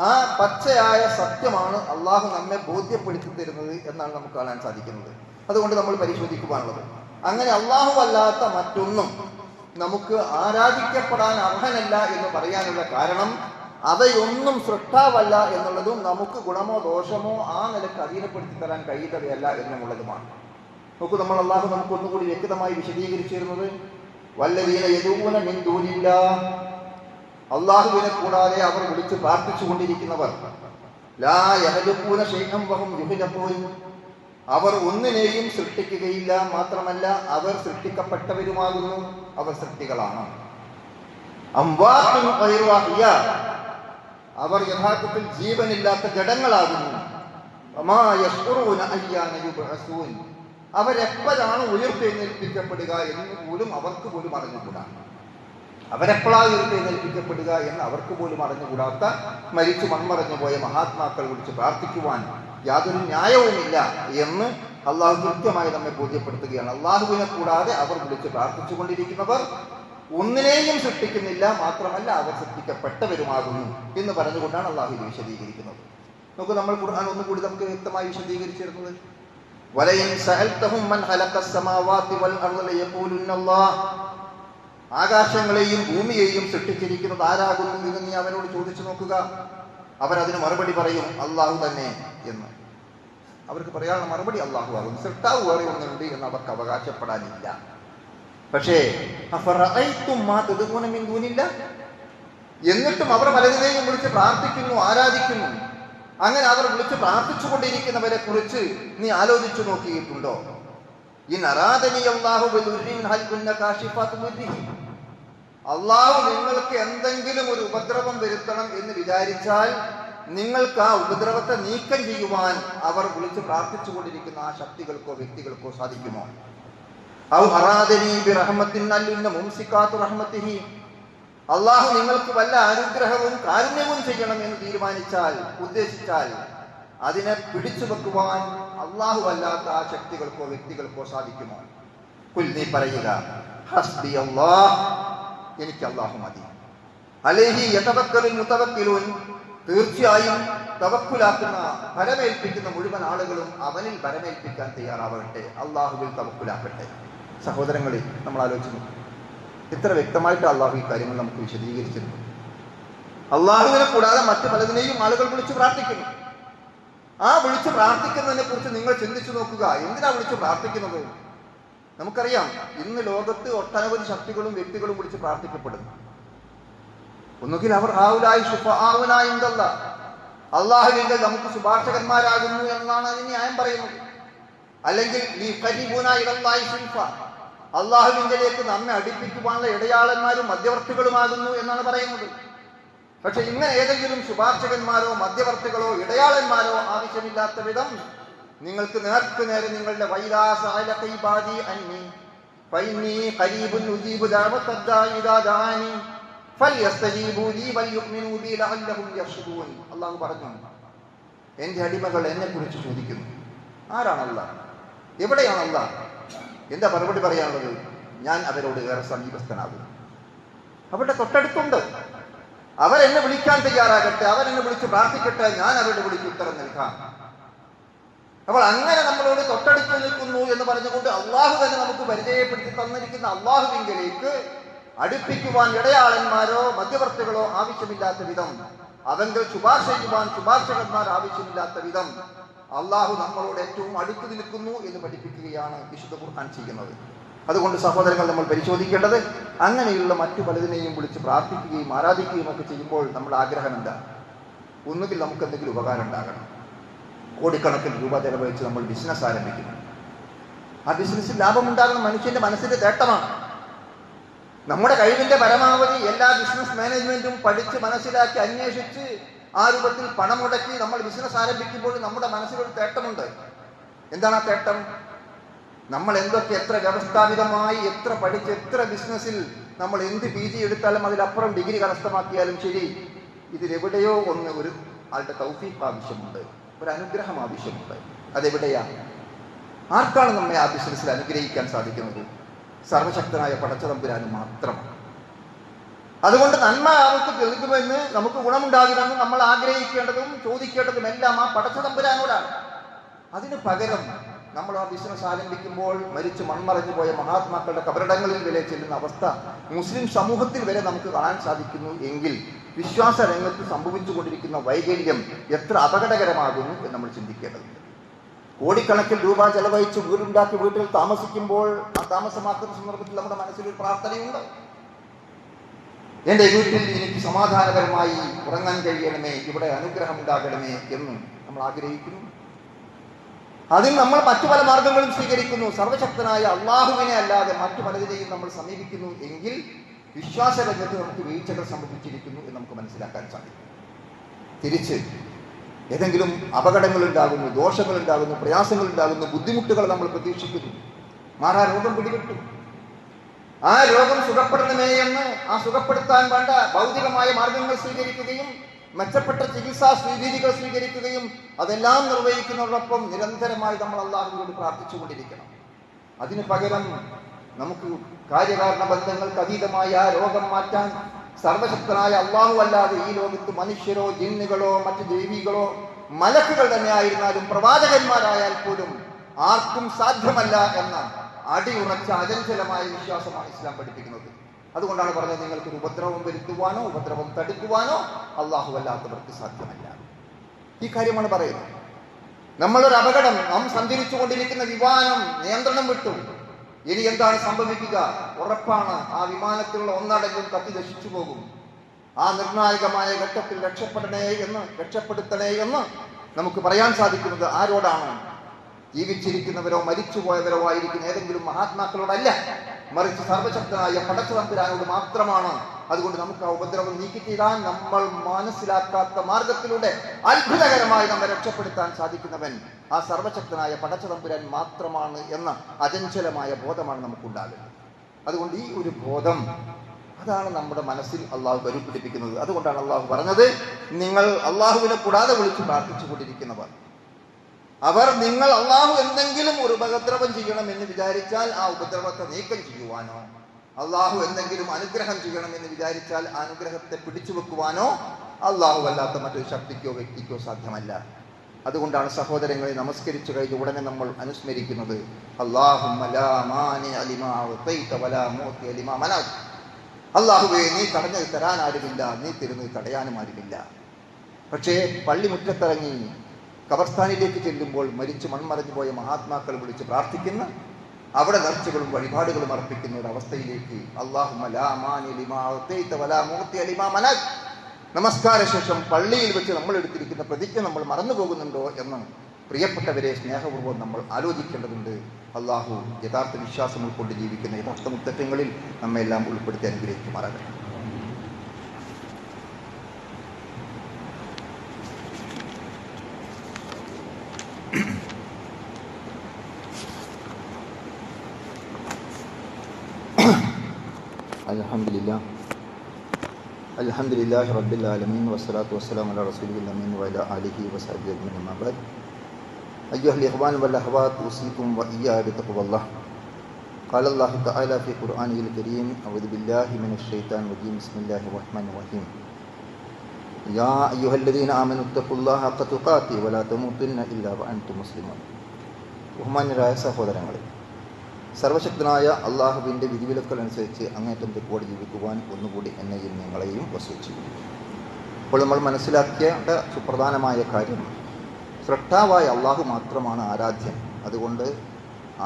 ആ പച്ചയായ സത്യമാണ് അള്ളാഹു നമ്മെ ബോധ്യപ്പെടുത്തി തരുന്നത് എന്നാണ് നമുക്ക് കാണാൻ സാധിക്കുന്നത്. അതുകൊണ്ട് നമ്മൾ പരിശോധിക്കുവാനുള്ളത്, അങ്ങനെ അള്ളാഹു അല്ലാത്ത മറ്റൊന്നും നമുക്ക് ആരാധിക്കപ്പെടാൻ അർഹനല്ല എന്ന് പറയാനുള്ള കാരണം അവയൊന്നും സൃഷ്ടാവല്ല എന്നുള്ളതും നമുക്ക് ഗുണമോ ദോഷമോ ആ നിലക്ക് അധീനപ്പെടുത്തി തരാൻ കഴിയുന്നവയല്ല എന്നുള്ളതുമാണ്. നോക്കൂ, നമ്മൾ അള്ളാഹു നമുക്ക് ഒന്നുകൂടി വ്യക്തമായി വിശദീകരിച്ചിരുന്നത്, വല്ലദീന യദൂന മിൻ ദൂനില്ലാഹ്, അള്ളാഹുവിനെ കൂടാതെ അവർ വിളിച്ച് പ്രാർത്ഥിച്ചു കൊണ്ടിരിക്കുന്നവർ, ലാ യഹ്ലുഖൂന ശൈഅൻ വഹും യുഖ്ലഖൂൻ, അവർ ഒന്നിനെയും സൃഷ്ടിക്കുകയില്ല, മാത്രമല്ല അവർ സൃഷ്ടിക്കപ്പെട്ടവരുമാകുന്നു, അവർ സൃഷ്ടികളാണ്. അംവാത്തുൻ ഗൈറു അഹ്യാ, അവർ യഥാർത്ഥത്തിൽ ജീവനില്ലാത്ത ജഡങ്ങളാകുന്നു. വമാ യശ്ഉറൂന അയ്യാന യുബ്അസൂൻ, അവരെപ്പോഴാണ് ഉയർത്തെഴുന്നേൽപ്പിക്കപ്പെടുക എന്ന് പോലും അവർക്ക് പോലും അറിഞ്ഞുകൂടാ. അവരെപ്പോഴാണ് ഉയർത്തെഴുന്നേൽപ്പിക്കപ്പെടുക എന്ന് അവർക്ക് പോലും അറിഞ്ഞുകൂടാത്ത മരിച്ചു മൺമറഞ്ഞു പോയ മഹാത്മാക്കൾ വിളിച്ച് പ്രാർത്ഥിക്കുവാൻ യാതൊരു ന്യായവുമില്ല എന്ന് അള്ളാഹു കൃത്യമായി നമ്മെ ബോധ്യപ്പെടുത്തുകയാണ്. അള്ളാഹുവിനെ കൂടാതെ അവർ വിളിച്ച് പ്രാർത്ഥിച്ചു കൊണ്ടിരിക്കുന്നവർ ഒന്നിനെയും സൃഷ്ടിക്കുന്നില്ല, മാത്രമല്ല അവർ സൃഷ്ടിക്കപ്പെട്ടവരുമാകുന്നു എന്ന് പറഞ്ഞുകൊണ്ടാണ് അള്ളാഹു ഇത് വിശദീകരിക്കുന്നത്. നമുക്ക് നമ്മൾ ഖുർആൻ ഒന്നുകൂടി നമുക്ക് വ്യക്തമായി വിശദീകരിച്ചിരുന്നത്, വലയിൻ സഅൽതഹും മൻ ഖലഖസ് സമാവാതി വൽ അർള ലയഖൂലുന്ന അല്ലാഹ്, ആകാശങ്ങളെയും ഭൂമിയെയും സൃഷ്ടിച്ചിരിക്കുന്നത് ആരാകുന്നു എന്ന് നീ അവരോട് ചോദിച്ചു നോക്കുക, അവരതിന് മറുപടി പറയും അള്ളാഹു തന്നെ എന്ന്. അവർക്ക് പറയാനുള്ള മറുപടി അള്ളാഹു ആകുന്നു, സൃഷ്ടാവ് വേറെ ഒന്നുണ്ട് എന്ന് അവർക്ക് അവകാശപ്പെടാനില്ല. പക്ഷേ എന്നിട്ടും അവർ പലതിനെയും വിളിച്ച് പ്രാർത്ഥിക്കുന്നു, ആരാധിക്കുന്നു. അങ്ങനെ അവർ വിളിച്ച് പ്രാർത്ഥിച്ചു കൊണ്ടിരിക്കുന്നവരെ കുറിച്ച് നീ ആലോചിച്ചു നോക്കിയിട്ടുണ്ടോ? അള്ളാഹു നിങ്ങൾക്ക് എന്തെങ്കിലും ഒരു ഉപദ്രവം വരുത്തണം എന്ന് വിചാരിച്ചാൽ നിങ്ങൾക്ക് ആ ഉപദ്രവത്തെ നീക്കം ചെയ്യുവാൻ അവർ വിളിച്ച് പ്രാർത്ഥിച്ചു കൊണ്ടിരിക്കുന്ന ആ ശക്തികൾക്കോ വ്യക്തികൾക്കോ സാധിക്കുമോ? അള്ളാഹു നിങ്ങൾക്ക് വല്ല അനുഗ്രഹവും കാരുണ്യവും ചെയ്യണം എന്ന് തീരുമാനിച്ചാൽ, ഉദ്ദേശിച്ചാൽ, അതിനെ പിടിച്ചു വെക്കുവാൻ അള്ളാഹു അല്ലാത്ത ആ ശക്തികൾക്കോ വ്യക്തികൾക്കോ സാധിക്കുമോ? നീ പറയുക, ഹസ്ബി അല്ലാഹ്, എനിക്ക് അള്ളാഹു മതി. അലൈഹി യതവക്കലുൽ മുതവക്കിലൂൻ, തീർച്ചയായും തവക്കുലാക്കുന്ന ഭരമേൽപ്പിക്കുന്ന മുഴുവൻ ആളുകളും അവനിൽ ഭരമേൽപ്പിക്കാൻ തയ്യാറാവട്ടെ, അള്ളാഹുവിൽ തവക്കുലാക്കട്ടെ. സഹോദരങ്ങളെ, നമ്മൾ ആലോചിച്ചു, ഇത്ര വ്യക്തമായിട്ട് അള്ളാഹു ഈ കാര്യങ്ങൾ നമുക്ക് വിശദീകരിച്ചിരുന്നു. അള്ളാഹുവിനെ കൂടാതെ മറ്റു പലതിനെയും ആളുകൾ വിളിച്ചു പ്രാർത്ഥിക്കുന്നു. ആ വിളിച്ചു പ്രാർത്ഥിക്കുന്നതിനെ കുറിച്ച് നിങ്ങൾ ചിന്തിച്ചു നോക്കുക. എന്തിനാ വിളിച്ചു പ്രാർത്ഥിക്കുന്നത്? നമുക്കറിയാം, ഇന്ന് ലോകത്ത് ഒട്ടനവധി ശക്തികളും വ്യക്തികളും വിളിച്ച് പ്രാർത്ഥിക്കപ്പെടുന്നു. ഒന്നുകിൽ അവർ അള്ളാഹുവിന്റെ നമുക്ക് ശുപാർശകന്മാരാകുന്നു എന്നാണ് അതിന് ന്യായം പറയുന്നത്. അല്ലെങ്കിൽ അള്ളാഹുവിലേക്ക് നമ്മെ അടുപ്പിക്കുവാനുള്ള ഇടയാളന്മാരും മധ്യവർത്തികളുമാകുന്നു എന്നാണ് പറയുന്നത്. പക്ഷെ ഇങ്ങനെ ഏതെങ്കിലും ശുപാർശകന്മാരോ മധ്യവർത്തികളോ ഇടയാളന്മാരോ ആവശ്യമില്ലാത്ത വിധം നിങ്ങൾക്ക് നേർക്ക് നേരെ നിങ്ങളുടെ അള്ളാഹു പറഞ്ഞു, എന്റെ അടിമകൾ എന്നെ കുറിച്ച് ചോദിക്കുന്നു, ആരാണ് അല്ലാഹ്, എവിടെയാണ് അല്ലാഹ്? എന്താ മറുപടി പറയാനുള്ളത്? ഞാൻ അവരോട് ഏറെ സമീപസ്ഥനാകും, അവരുടെ തൊട്ടടുത്തുണ്ട്. അവരെന്നെ വിളിക്കാൻ തയ്യാറാകട്ടെ, അവരെന്നെ വിളിച്ച് പ്രാർത്ഥിക്കട്ടെ, ഞാൻ അവരുടെ വിളിക്ക് ഉത്തരം നൽകാം. അപ്പോൾ അങ്ങനെ നമ്മളോട് തൊട്ടടുത്ത് നിൽക്കുന്നു എന്ന് പറഞ്ഞുകൊണ്ട് അള്ളാഹു തന്നെ നമുക്ക് പരിചയപ്പെടുത്തി തന്നിരിക്കുന്ന അള്ളാഹുവിങ്കലേക്ക് അടുപ്പിക്കുവാൻ ഇടയാളന്മാരോ മധ്യവർത്തികളോ ആവശ്യമില്ലാത്ത വിധം, അവങ്കിൽ ശുപാർശ ചെയ്യുവാൻ ശുപാർശകന്മാർ ആവശ്യമില്ലാത്ത വിധം അള്ളാഹു നമ്മളോട് ഏറ്റവും അടുത്ത് നിൽക്കുന്നു എന്ന് പഠിപ്പിക്കുകയാണ് വിശുദ്ധ ഖുർആൻ ചെയ്യുന്നത്. അതുകൊണ്ട് സഹോദരങ്ങൾ, നമ്മൾ പരിശോധിക്കേണ്ടത് അങ്ങനെയുള്ള മറ്റു പലതിനെയും വിളിച്ച് പ്രാർത്ഥിക്കുകയും ആരാധിക്കുകയും ഒക്കെ ചെയ്യുമ്പോൾ നമ്മുടെ ആഗ്രഹം എന്താ? ഒന്നുകിൽ നമുക്ക് എന്തെങ്കിലും ഉപകാരം ഉണ്ടാകണം. കോടിക്കണക്കിന് രൂപ ചെലവഴിച്ച് നമ്മൾ ബിസിനസ് ആരംഭിക്കുന്നു. ആ ബിസിനസ്സിൽ ലാഭമുണ്ടാകുന്ന മനുഷ്യന്റെ മനസ്സിന്റെ തേട്ടമാണ്. നമ്മുടെ കഴിവിന്റെ പരമാവധി എല്ലാ ബിസിനസ് മാനേജ്മെന്റും പഠിച്ച് മനസ്സിലാക്കി അന്വേഷിച്ച് ആ രൂപത്തിൽ പണം മുടക്കി നമ്മൾ ബിസിനസ് ആരംഭിക്കുമ്പോൾ നമ്മുടെ മനസ്സിലൊരു തേട്ടമുണ്ട്. എന്താണ് ആ തേട്ടം? നമ്മൾ എന്തൊക്കെ എത്ര വ്യവസ്ഥാപിതമായി എത്ര പഠിച്ച് എത്ര ബിസിനസ്സിൽ നമ്മൾ എന്ത് PG എടുത്താലും അതിലപ്പുറം ഡിഗ്രി കരസ്ഥമാക്കിയാലും ശരി, ഇതിലെവിടെയോ ഒന്ന് ഒരു ആളുടെ തൗഫീഖ് ആവശ്യമുണ്ട്, ഒരു അനുഗ്രഹം ആവശ്യമുണ്ട്. അതെവിടെയാ? ആർക്കാണ് നമ്മെ ആ ബിസിനസ്സിൽ അനുഗ്രഹിക്കാൻ സാധിക്കുന്നത്? സർവശക്തനായ പടച്ചതമ്പുരാന് മാത്രമാണ്. അതുകൊണ്ട് നന്മ നമുക്ക് കേൾക്കുമെന്ന്, നമുക്ക് ഗുണമുണ്ടാകുമെന്ന് നമ്മൾ ആഗ്രഹിക്കേണ്ടതും ചോദിക്കേണ്ടതും എല്ലാം ആ പടച്ചതമ്പുരാനോടാണ്. അതിന് പകരം നമ്മൾ ആ ബിസിനസ് ആരംഭിക്കുമ്പോൾ മരിച്ച് മൺമറഞ്ഞു പോയ മഹാത്മാക്കളുടെ കബറിടങ്ങളിൽ വരെ ചെല്ലുന്ന അവസ്ഥ മുസ്ലിം സമൂഹത്തിൽ വരെ നമുക്ക് കാണാൻ സാധിക്കുന്നു എങ്കിൽ വിശ്വാസ രംഗത്ത് സംഭവിച്ചുകൊണ്ടിരിക്കുന്ന വൈകല്യം എത്ര അപകടകരമാകുന്നു എന്ന് നമ്മൾ ചിന്തിക്കേണ്ടതുണ്ട്. കോടിക്കണക്കിന് രൂപ ചെലവഴിച്ച് വീടുണ്ടാക്കി വീട്ടിൽ താമസിക്കുമ്പോൾ ആ താമസമാക്കുന്ന സന്ദർഭത്തിൽ നമ്മുടെ മനസ്സിലൊരു പ്രാർത്ഥനയുണ്ട്. എൻ്റെ വീട്ടിൽ എനിക്ക് സമാധാനപരമായി ഉറങ്ങാൻ കഴിയണമേ, ഇവിടെ അനുഗ്രഹം ഉണ്ടാകണമേ എന്ന് നമ്മൾ ആഗ്രഹിക്കുന്നു. അതിൽ നമ്മൾ മറ്റു പല മാർഗങ്ങളും സ്വീകരിക്കുന്നു. സർവശക്തനായ അള്ളാഹുവിനെ അല്ലാതെ മറ്റു പലതിനെയും നമ്മൾ സമീപിക്കുന്നു എങ്കിൽ വിശ്വാസ രംഗത്ത് നമുക്ക് വീഴ്ചകൾ സംഭവിച്ചിരിക്കുന്നു എന്ന് നമുക്ക് മനസ്സിലാക്കാൻ സാധിക്കും. തിരിച്ച് ഏതെങ്കിലും അപകടങ്ങൾ ഉണ്ടാകുന്നു, ദോഷങ്ങൾ ഉണ്ടാകുന്നു, പ്രയാസങ്ങൾ ഉണ്ടാകുന്നു, ബുദ്ധിമുട്ടുകൾ നമ്മൾ പ്രതീക്ഷിക്കുന്നു. മാറാ രോഗം പിടിപെട്ടു, ആ രോഗം സുഖപ്പെടണമേ എന്ന് ആ സുഖപ്പെടുത്താൻ വേണ്ട ഭൗതികമായ മാർഗങ്ങൾ സ്വീകരിക്കുകയും മെച്ചപ്പെട്ട ചികിത്സാ രീതികൾ സ്വീകരിക്കുകയും അതെല്ലാം നിർവഹിക്കുന്നതോടൊപ്പം നിരന്തരമായി നമ്മൾ അള്ളാഹുവിനോട് പ്രാർത്ഥിച്ചുകൊണ്ടിരിക്കണം. അതിന് പകരം നമുക്ക് കാര്യകാരണ ബന്ധങ്ങൾക്ക് അതീതമായ ആ രോഗം മാറ്റാൻ സർവശക്തനായ അള്ളാഹു അല്ലാതെ ഈ ലോകത്ത് മനുഷ്യരോ ജിന്നുകളോ മറ്റ് ദൈവികളോ മലക്കുകൾ തന്നെ ആയിരുന്നാലും പ്രവാചകന്മാരായാൽ പോലും ആർക്കും സാധ്യമല്ല എന്ന അടിയുറച്ച അചഞ്ചലമായ വിശ്വാസമാണ് ഇസ്ലാം പഠിപ്പിക്കുന്നത്. അതുകൊണ്ടാണ് പറഞ്ഞത്, നിങ്ങൾക്ക് ഉപദ്രവം വരുത്തുവാനോ ഉപദ്രവം തടുക്കുവാനോ അള്ളാഹു അല്ലാത്തവർക്ക് സാധ്യമല്ല. ഈ കാര്യമാണ് പറയുന്നത്. നമ്മളൊരു അപകടം, നാം സഞ്ചരിച്ചു കൊണ്ടിരിക്കുന്ന വിമാനം നിയന്ത്രണം വിട്ടു, ഇനി എന്താണ് സംഭവിക്കുക? ഉറപ്പാണ്, ആ വിമാനത്തിലുള്ള ഒന്നടങ്കം കത്തി നശിച്ചു പോകും. ആ നിർണായകമായ ഘട്ടത്തിൽ രക്ഷപ്പെടുത്തണേ എന്ന് നമുക്ക് പറയാൻ സാധിക്കുന്നത് ആരോടാണ്? ജീവിച്ചിരിക്കുന്നവരോ മരിച്ചുപോയവരോ ആയിരിക്കുന്ന ഏതെങ്കിലും മഹാത്മാക്കളോടല്ല, മറിച്ച് സർവശക്തനായ പടച്ചതമ്പുരാനോട് മാത്രമാണ്. അതുകൊണ്ട് നമുക്ക് ആ ഉപദ്രവം നീക്കിത്തീരാൻ നമ്മൾ മനസ്സിലാക്കാത്ത മാർഗത്തിലൂടെ അത്ഭുതകരമായി നമ്മെ രക്ഷപ്പെടുത്താൻ സാധിക്കുന്നവൻ ആ സർവശക്തനായ പടച്ചതമ്പുരാൻ മാത്രമാണ് എന്ന അചഞ്ചലമായ ബോധമാണ് നമുക്കുണ്ടാകുന്നത്. അതുകൊണ്ട് ഈ ഒരു ബോധം, അതാണ് നമ്മുടെ മനസ്സിൽ അള്ളാഹു കരുപിടിപ്പിക്കുന്നത്. അതുകൊണ്ടാണ് അള്ളാഹു പറഞ്ഞത്, നിങ്ങൾ അള്ളാഹുവിനെ കൂടാതെ വിളിച്ച് പ്രാർത്ഥിച്ചു കൊണ്ടിരിക്കുന്നവർ, നിങ്ങൾ അള്ളാഹു എന്തെങ്കിലും ഒരു ഉപദ്രവം ചെയ്യണമെന്ന് വിചാരിച്ചാൽ ആ ഉപദ്രവത്തെ നീക്കം ചെയ്യുവാനോ, അള്ളാഹു എന്തെങ്കിലും അനുഗ്രഹം ചെയ്യണമെന്ന് വിചാരിച്ചാൽ ആ അനുഗ്രഹത്തെ പിടിച്ചു വെക്കുവാനോ അള്ളാഹു അല്ലാത്ത മറ്റൊരു ശക്തിക്കോ വ്യക്തിക്കോ സാധ്യമല്ല. അതുകൊണ്ടാണ് സഹോദരങ്ങളെ, നമസ്കരിച്ചു കഴിഞ്ഞ ഉടനെ നമ്മൾ അനുസ്മരിക്കുന്നത്, അള്ളാഹുവേ, നീ തടഞ്ഞത് തരാൻ ആരുമില്ല, നീ തരുന്നത് തടയാനും ആരുമില്ല. പക്ഷേ പള്ളിമുറ്റത്തിറങ്ങി ഖബർസ്ഥാനിലേക്ക് ചെല്ലുമ്പോൾ മരിച്ച് മൺമറഞ്ഞു പോയ മഹാത്മാക്കൾ വിളിച്ച് പ്രാർത്ഥിക്കുന്ന, അവിടെ നേർച്ചകളും വഴിപാടുകളും അർപ്പിക്കുന്ന ഒരു അവസ്ഥയിലേക്ക് നമസ്കാര ശേഷം പള്ളിയിൽ വെച്ച് നമ്മൾ എടുത്തിരിക്കുന്ന പ്രതിജ്ഞ നമ്മൾ മറന്നു പോകുന്നുണ്ടോ എന്ന് പ്രിയപ്പെട്ടവരെ സ്നേഹപൂർവ്വം നമ്മൾ ആലോചിക്കേണ്ടതുണ്ട്. അള്ളാഹു യഥാർത്ഥ വിശ്വാസം ഉൾക്കൊണ്ട് ജീവിക്കുന്ന യഥാർത്ഥ മുത്തത്വങ്ങളിൽ നമ്മെല്ലാം ഉൾപ്പെടുത്തി അനുഗ്രഹിക്കുമാറാകട്ടെ. അൽഹംദുലില്ലാഹി റബ്ബിൽ ആലമീൻ വസ്സലാത്തു വസ്സലാമു അലാ റസൂലിൽ അമീൻ വഅലാ ആലിഹി വസഹ്ബിഹി അജ്മഈൻ. അമ്മാ ബഅദ്. അയ്യുഹൽ ഇഖ്വാൻ വൽ അഖ്വാത്ത് ഉസീകും വഇയ്യാ ബിത്തഖ്വല്ലാഹ്. ഖാലല്ലാഹു തആല ഫീ ഖുർആനിൽ കരീം അഊദു ബില്ലാഹി മിനശ് ശൈത്താനിർ റജീം. ബിസ്മില്ലാഹിർ റഹ്മാനിർ റഹീം. യാ അയ്യുഹല്ലദീന ആമനൂ തഖുല്ലാഹ ഹഖ്ക തുഖാതി വലാ തമൂതുന്ന ഇല്ലാ വഅൻതും മുസ്ലിമൂൻ. ബഹുമാന്യരായ സഹോദരങ്ങളെ, സർവശക്തനായ അള്ളാഹുവിൻ്റെ വിധിവിലക്കൽ അനുസരിച്ച് അങ്ങേറ്റം തെക്കോടെ ജീവിക്കുവാൻ ഒന്നുകൂടി എന്നെയും നിങ്ങളെയും വസിച്ചു. അപ്പോൾ നമ്മൾ മനസ്സിലാക്കേണ്ട സുപ്രധാനമായ കാര്യം, സൃഷ്ടാവായ അള്ളാഹു മാത്രമാണ് ആരാധ്യൻ. അതുകൊണ്ട്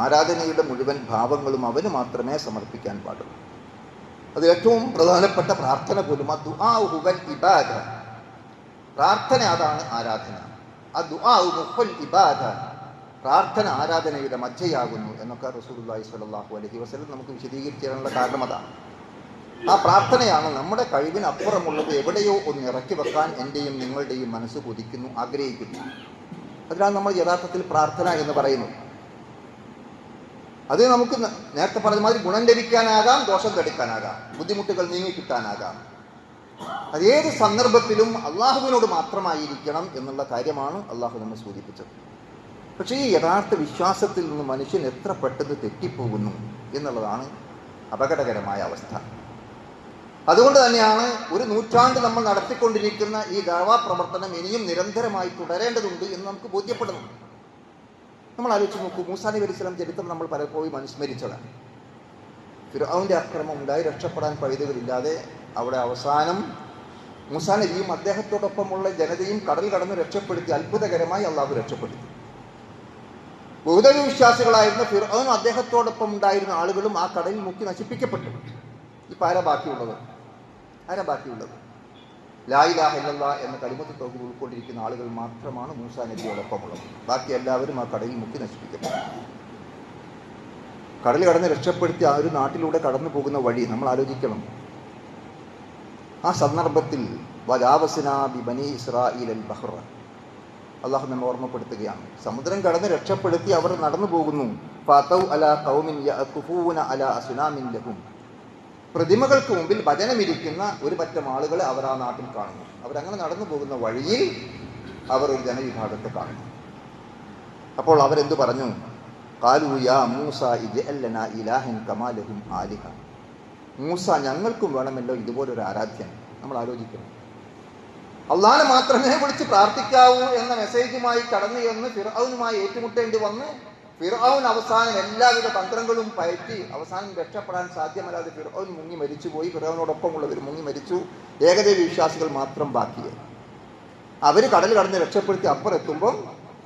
ആരാധനയുടെ മുഴുവൻ ഭാവങ്ങളും അവന് മാത്രമേ സമർപ്പിക്കാൻ പാടുള്ളൂ. അത് ഏറ്റവും പ്രധാനപ്പെട്ട പ്രാർത്ഥന പോലും അദ്ദുആഉ ഹുവൽ ഇബാദ. പ്രാർത്ഥന അതാണ് ആരാധന. അദ്ദുആഉ മുഖൽ ഇബാദ. പ്രാർത്ഥന ആരാധനയുടെ മജ്ജയാകുന്നു എന്നൊക്കെ റസൂലുള്ളാഹി സ്വല്ലല്ലാഹു അലൈഹി വസല്ലം നമുക്ക് വിശദീകരിച്ചു തരാനുള്ള കാരണം അതാണ്. ആ പ്രാർത്ഥനയാണ് നമ്മുടെ കഴിവിനപ്പുറമുള്ളത് എവിടെയോ ഒന്ന് ഇറക്കി വെക്കാൻ എൻ്റെയും നിങ്ങളുടെയും മനസ്സ് കൊതിക്കുന്നു, ആഗ്രഹിക്കുന്നു. അതിനാണ് നമ്മൾ യഥാർത്ഥത്തിൽ പ്രാർത്ഥന എന്ന് പറയുന്നത്. അത് നമുക്ക് നേരത്തെ പറഞ്ഞ മാതിരി ഗുണം ലഭിക്കാനാകാം, ദോഷം തടുക്കാനാകാം, ബുദ്ധിമുട്ടുകൾ നീങ്ങിക്കിട്ടാനാകാം. അതേത് സന്ദർഭത്തിലും അള്ളാഹുവിനോട് മാത്രമായിരിക്കണം എന്നുള്ള കാര്യമാണ് അള്ളാഹു നമ്മെ സൂചിപ്പിച്ചത്. പക്ഷേ ഈ യഥാർത്ഥ വിശ്വാസത്തിൽ നിന്ന് മനുഷ്യൻ എത്ര പെട്ടെന്ന് തെറ്റിപ്പോകുന്നു എന്നുള്ളതാണ് അപകടകരമായ അവസ്ഥ. അതുകൊണ്ട് തന്നെയാണ് ഒരു നൂറ്റാണ്ട് നമ്മൾ നടത്തിക്കൊണ്ടിരിക്കുന്ന ഈ ദഅവാ പ്രവർത്തനം ഇനിയും നിരന്തരമായി തുടരേണ്ടതുണ്ട് എന്ന് നമുക്ക് ബോധ്യപ്പെടുന്നു. നമ്മൾ ആലോചിച്ച് നോക്കൂ, മൂസാ നബി അലൈഹി സ്വലാം ചരിത്രം നമ്മൾ പലപ്പോഴും അനുസ്മരിച്ചതാണ്. ഫിർഔന്റെ ആക്രമണം ഉണ്ടായി രക്ഷപ്പെടാൻ പഴുതുകളില്ലാതെ അവിടെ അവസാനം മൂസാ നബിയും അദ്ദേഹത്തോടൊപ്പമുള്ള ജനതയും കടൽ കടന്ന് രക്ഷപ്പെടുത്തി. അത്ഭുതകരമായി അള്ളാഹു രക്ഷപ്പെടുത്തി. ബഹുദൈവ വിശ്വാസികളായിരുന്ന ഫിർഔനും അദ്ദേഹത്തോടൊപ്പം ഉണ്ടായിരുന്ന ആളുകളും ആ കടലിൽ മുക്കി നശിപ്പിക്കപ്പെട്ടു. ഇപ്പം ആരാ ബാക്കിയുള്ളത്? ലാ ഇലാഹ ഇല്ലല്ലാഹ് എന്ന കലിമത്ത് തൗഹീദ് ഉൾക്കൊണ്ടിരിക്കുന്ന ആളുകൾ മാത്രമാണ് മൂസാ നബിയോടൊപ്പമുള്ളത്. ബാക്കി എല്ലാവരും ആ കടലിൽ മുക്കി നശിപ്പിക്കപ്പെട്ടു. കടൽ കടന്ന് രക്ഷപ്പെടുത്തി ആ ഒരു നാട്ടിലൂടെ കടന്നു പോകുന്ന വഴി നമ്മൾ ആലോചിക്കണം. ആ സന്ദർഭത്തിൽ വലാവസ്നാ ബിബനി ഇസ്രാഈൽ അൽ ബഹ്റ, അള്ളാഹു നമ്മെ ഓർമ്മപ്പെടുത്തുകയാണ്. സമുദ്രം കടന്ന് രക്ഷപ്പെടുത്തി അവർ നടന്നു പോകുന്നു. ഫതൗ അലാ ഖൗമിൻ യഅകുഫൂന അലാ അസ്നാമിൻ ലഹും, പ്രതിമകൾക്ക് മുമ്പിൽ ഭജനമിരിക്കുന്ന ഒരു പറ്റം ആളുകളെ അവർ ആ നാട്ടിൽ കാണുന്നു. അവരങ്ങനെ നടന്നു പോകുന്ന വഴിയിൽ അവർ ഒരു ജനവിഭാഗത്തെ കാണുന്നു. അപ്പോൾ അവരെന്തു പറഞ്ഞു? ഖാലൂ യാ മൂസ ഇജ്അൽ ലനാ ഇലാഹൻ കമാ ലഹും ആലിഹ. മൂസ, ഞങ്ങൾക്കും വേണമല്ലോ ഇതുപോലൊരു ആരാധ്യൻ. നമ്മൾ ആലോചിക്കണം. അള്ളാഹനെ മാത്രമേ വിളിച്ച് പ്രാർത്ഥിക്കാവൂ എന്ന മെസ്സേജുമായി കടന്നു എന്ന് ഫിർഔനുമായി ഏറ്റുമുട്ടേണ്ടി വന്ന് ഫിർഔൻ അവസാനം എല്ലാവിധ തന്ത്രങ്ങളും പയറ്റി അവസാനം രക്ഷപ്പെടാൻ സാധ്യമല്ലാതെ ഫിർഔൻ മുങ്ങി മരിച്ചുപോയി. ഫിർഔനോടൊപ്പമുള്ളവർ മുങ്ങി മരിച്ചു. ഏകദൈവ വിശ്വാസികൾ മാത്രം ബാക്കിയായി. അവർ കടൽ കടന്ന് രക്ഷപ്പെടുത്തി അപ്പുറെത്തുമ്പം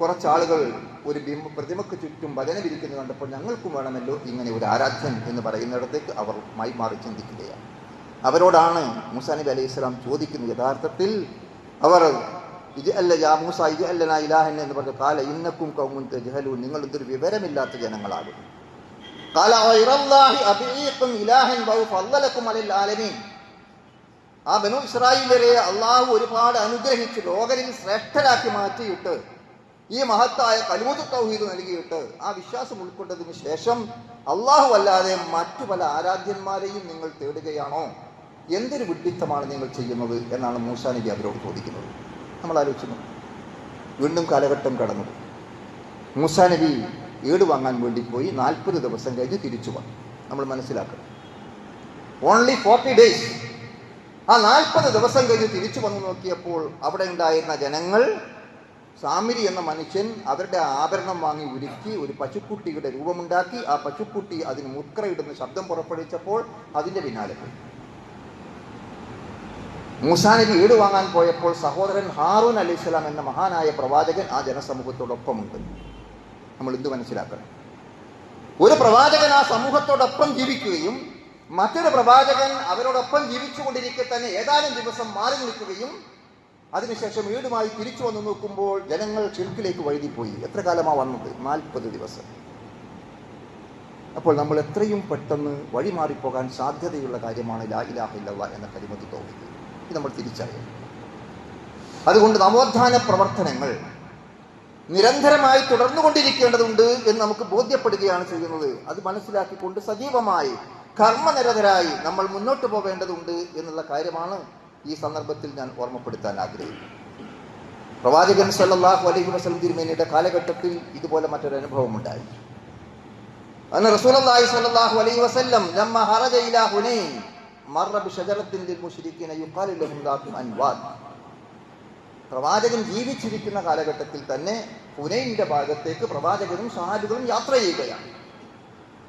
കുറച്ചാളുകൾ ഒരു പ്രതിമക്ക് ചുറ്റും ഭജനമിരിക്കുന്നത് കണ്ടപ്പോൾ ഞങ്ങൾക്കും വേണമല്ലോ ഇങ്ങനെ ഒരു ആരാധ്യൻ എന്ന് പറയുന്നിടത്തേക്ക് അവർ മാറി ചിന്തിക്കുകയാണ്. അവരോടാണ് മൂസാ നബി അലൈഹി സ്വലാം ചോദിക്കുന്നത്. യഥാർത്ഥത്തിൽ അവർ മൂസ ഇജ്അൽ ലനാ ഇലാഹൻ എന്ന് പറഞ്ഞു. ഖാല ഇന്നക്കും ഖൗമുൻ തജ്ഹലൂൻ, നിങ്ങൾ ഇതൊരു വിവരമില്ലാത്ത ജനങ്ങളാകുന്നു. ഖാല ഗൈറല്ലാഹി അബീഖും ഇലാഹൻ വ ഫളലകും അലൽ ആലമീൻ. ആ ബനൂ ഇസ്രായേലിനെ അള്ളാഹു ഒരുപാട് അനുഗ്രഹിച്ച് ലോകരിൽ ശ്രേഷ്ഠരാക്കി മാറ്റിയിട്ട് ഈ മഹത്തായ കലിമത്ത് തൗഹീദ് നൽകിയിട്ട് ആ വിശ്വാസം ഉൾക്കൊണ്ടതിന് ശേഷം അള്ളാഹു അല്ലാതെ മറ്റു പല ആരാധ്യന്മാരെയും നിങ്ങൾ തേടുകയാണോ? എന്തൊരു വിഡ്ഢിത്തമാണ് നിങ്ങൾ ചെയ്യുന്നത് എന്നാണ് മൂസാ നബി അവരോട് ചോദിക്കുന്നത്. നമ്മൾ ആലോചിക്കുന്നു. വീണ്ടും കാലഘട്ടം കടന്നു. മൂസാ നബി ഏട് വാങ്ങാൻ വേണ്ടി പോയി. 40 ദിവസം കഴിഞ്ഞ് തിരിച്ചു വന്നു. നമ്മൾ മനസ്സിലാക്കണം, ഓൺലി 40 days. ആ 40 ദിവസം കഴിഞ്ഞ് തിരിച്ചു വന്നു നോക്കിയപ്പോൾ അവിടെ ഉണ്ടായിരുന്ന ജനങ്ങൾ, സാമിരി എന്ന മനുഷ്യൻ അവരുടെ ആഭരണം വാങ്ങി ഉരുക്കി ഒരു പശുക്കുട്ടിയുടെ രൂപമുണ്ടാക്കി ആ പശുക്കുട്ടി അതിന് മുദ്രയിടുന്ന ശബ്ദം പുറപ്പെടുവിച്ചപ്പോൾ അതിൻ്റെ പിന്നാലെ പോയി. മൂസാ നബി ഈട് വാങ്ങാൻ പോയപ്പോൾ സഹോദരൻ ഹാറൂൻ അലൈഹിസ്സലാം എന്ന മഹാനായ പ്രവാചകൻ ആ ജനസമൂഹത്തോടൊപ്പമുണ്ട്. നമ്മൾ എന്ത് മനസ്സിലാക്കണം? ഒരു പ്രവാചകൻ ആ സമൂഹത്തോടൊപ്പം ജീവിക്കുകയും മറ്റൊരു പ്രവാചകൻ അവരോടൊപ്പം ജീവിച്ചുകൊണ്ടിരിക്കെ തന്നെ ഏതാനും ദിവസം മാറി നിൽക്കുകയും അതിനുശേഷം വീടുമായി തിരിച്ചു വന്നു നോക്കുമ്പോൾ ജനങ്ങൾ ഷിർക്കിലേക്ക് വഴുതിപ്പോയി. എത്ര കാലമാണ് വന്നത്? 40 ദിവസം. അപ്പോൾ നമ്മൾ എത്രയും പെട്ടെന്ന് വഴിമാറിപ്പോകാൻ സാധ്യതയുള്ള കാര്യമാണ് ലാ ഇലാഹ ഇല്ലല്ലാഹ് എന്ന കലിമത്ത് തൗഹീദ്. ഇത് നമ്മൾ തിരിച്ചറിയണം. അതുകൊണ്ട് നവോത്ഥാന പ്രവർത്തനങ്ങൾ നിരന്തരമായി തുടർന്നുകൊണ്ടിരിക്കേണ്ടതുണ്ട് എന്ന് നമുക്ക് ബോധ്യപ്പെടുകയാണ് ചെയ്യുന്നത്. അത് മനസ്സിലാക്കിക്കൊണ്ട് സജീവമായി കർമ്മനിരതരായി നമ്മൾ മുന്നോട്ട് പോവേണ്ടതുണ്ട് എന്നുള്ള കാര്യമാണ് ഈ സന്ദർഭത്തിൽ ഞാൻ ഓർമ്മപ്പെടുത്താൻ ആഗ്രഹിക്കുന്നു. പ്രവാചകൻ സല്ലല്ലാഹു അലൈഹി വസല്ലം തിരുമേനിയുടെ കാലഘട്ടത്തിൽ ഇതുപോലെ മറ്റൊരു അനുഭവം ഉണ്ടായി. അന്ന് റസൂലുള്ളാഹി സ്വല്ലല്ലാഹു അലൈഹി വസല്ലം ലമ്മ ഖറജ ഇലാ ഹുനൈൻ മർറ ബിശജറത്തിൻ ലിൽ മുശ്രിക്കീന യുഖാലു ലഹും ദാതു അൻവാദ്. പ്രവാചകൻ ജീവിച്ചിരിക്കുന്ന കാലഘട്ടത്തിൽ തന്നെ ഹുനൈനിന്റെ ഭാഗത്തേക്ക് പ്രവാചകനും സഹാബികളും യാത്ര ചെയ്യുകയാണ്.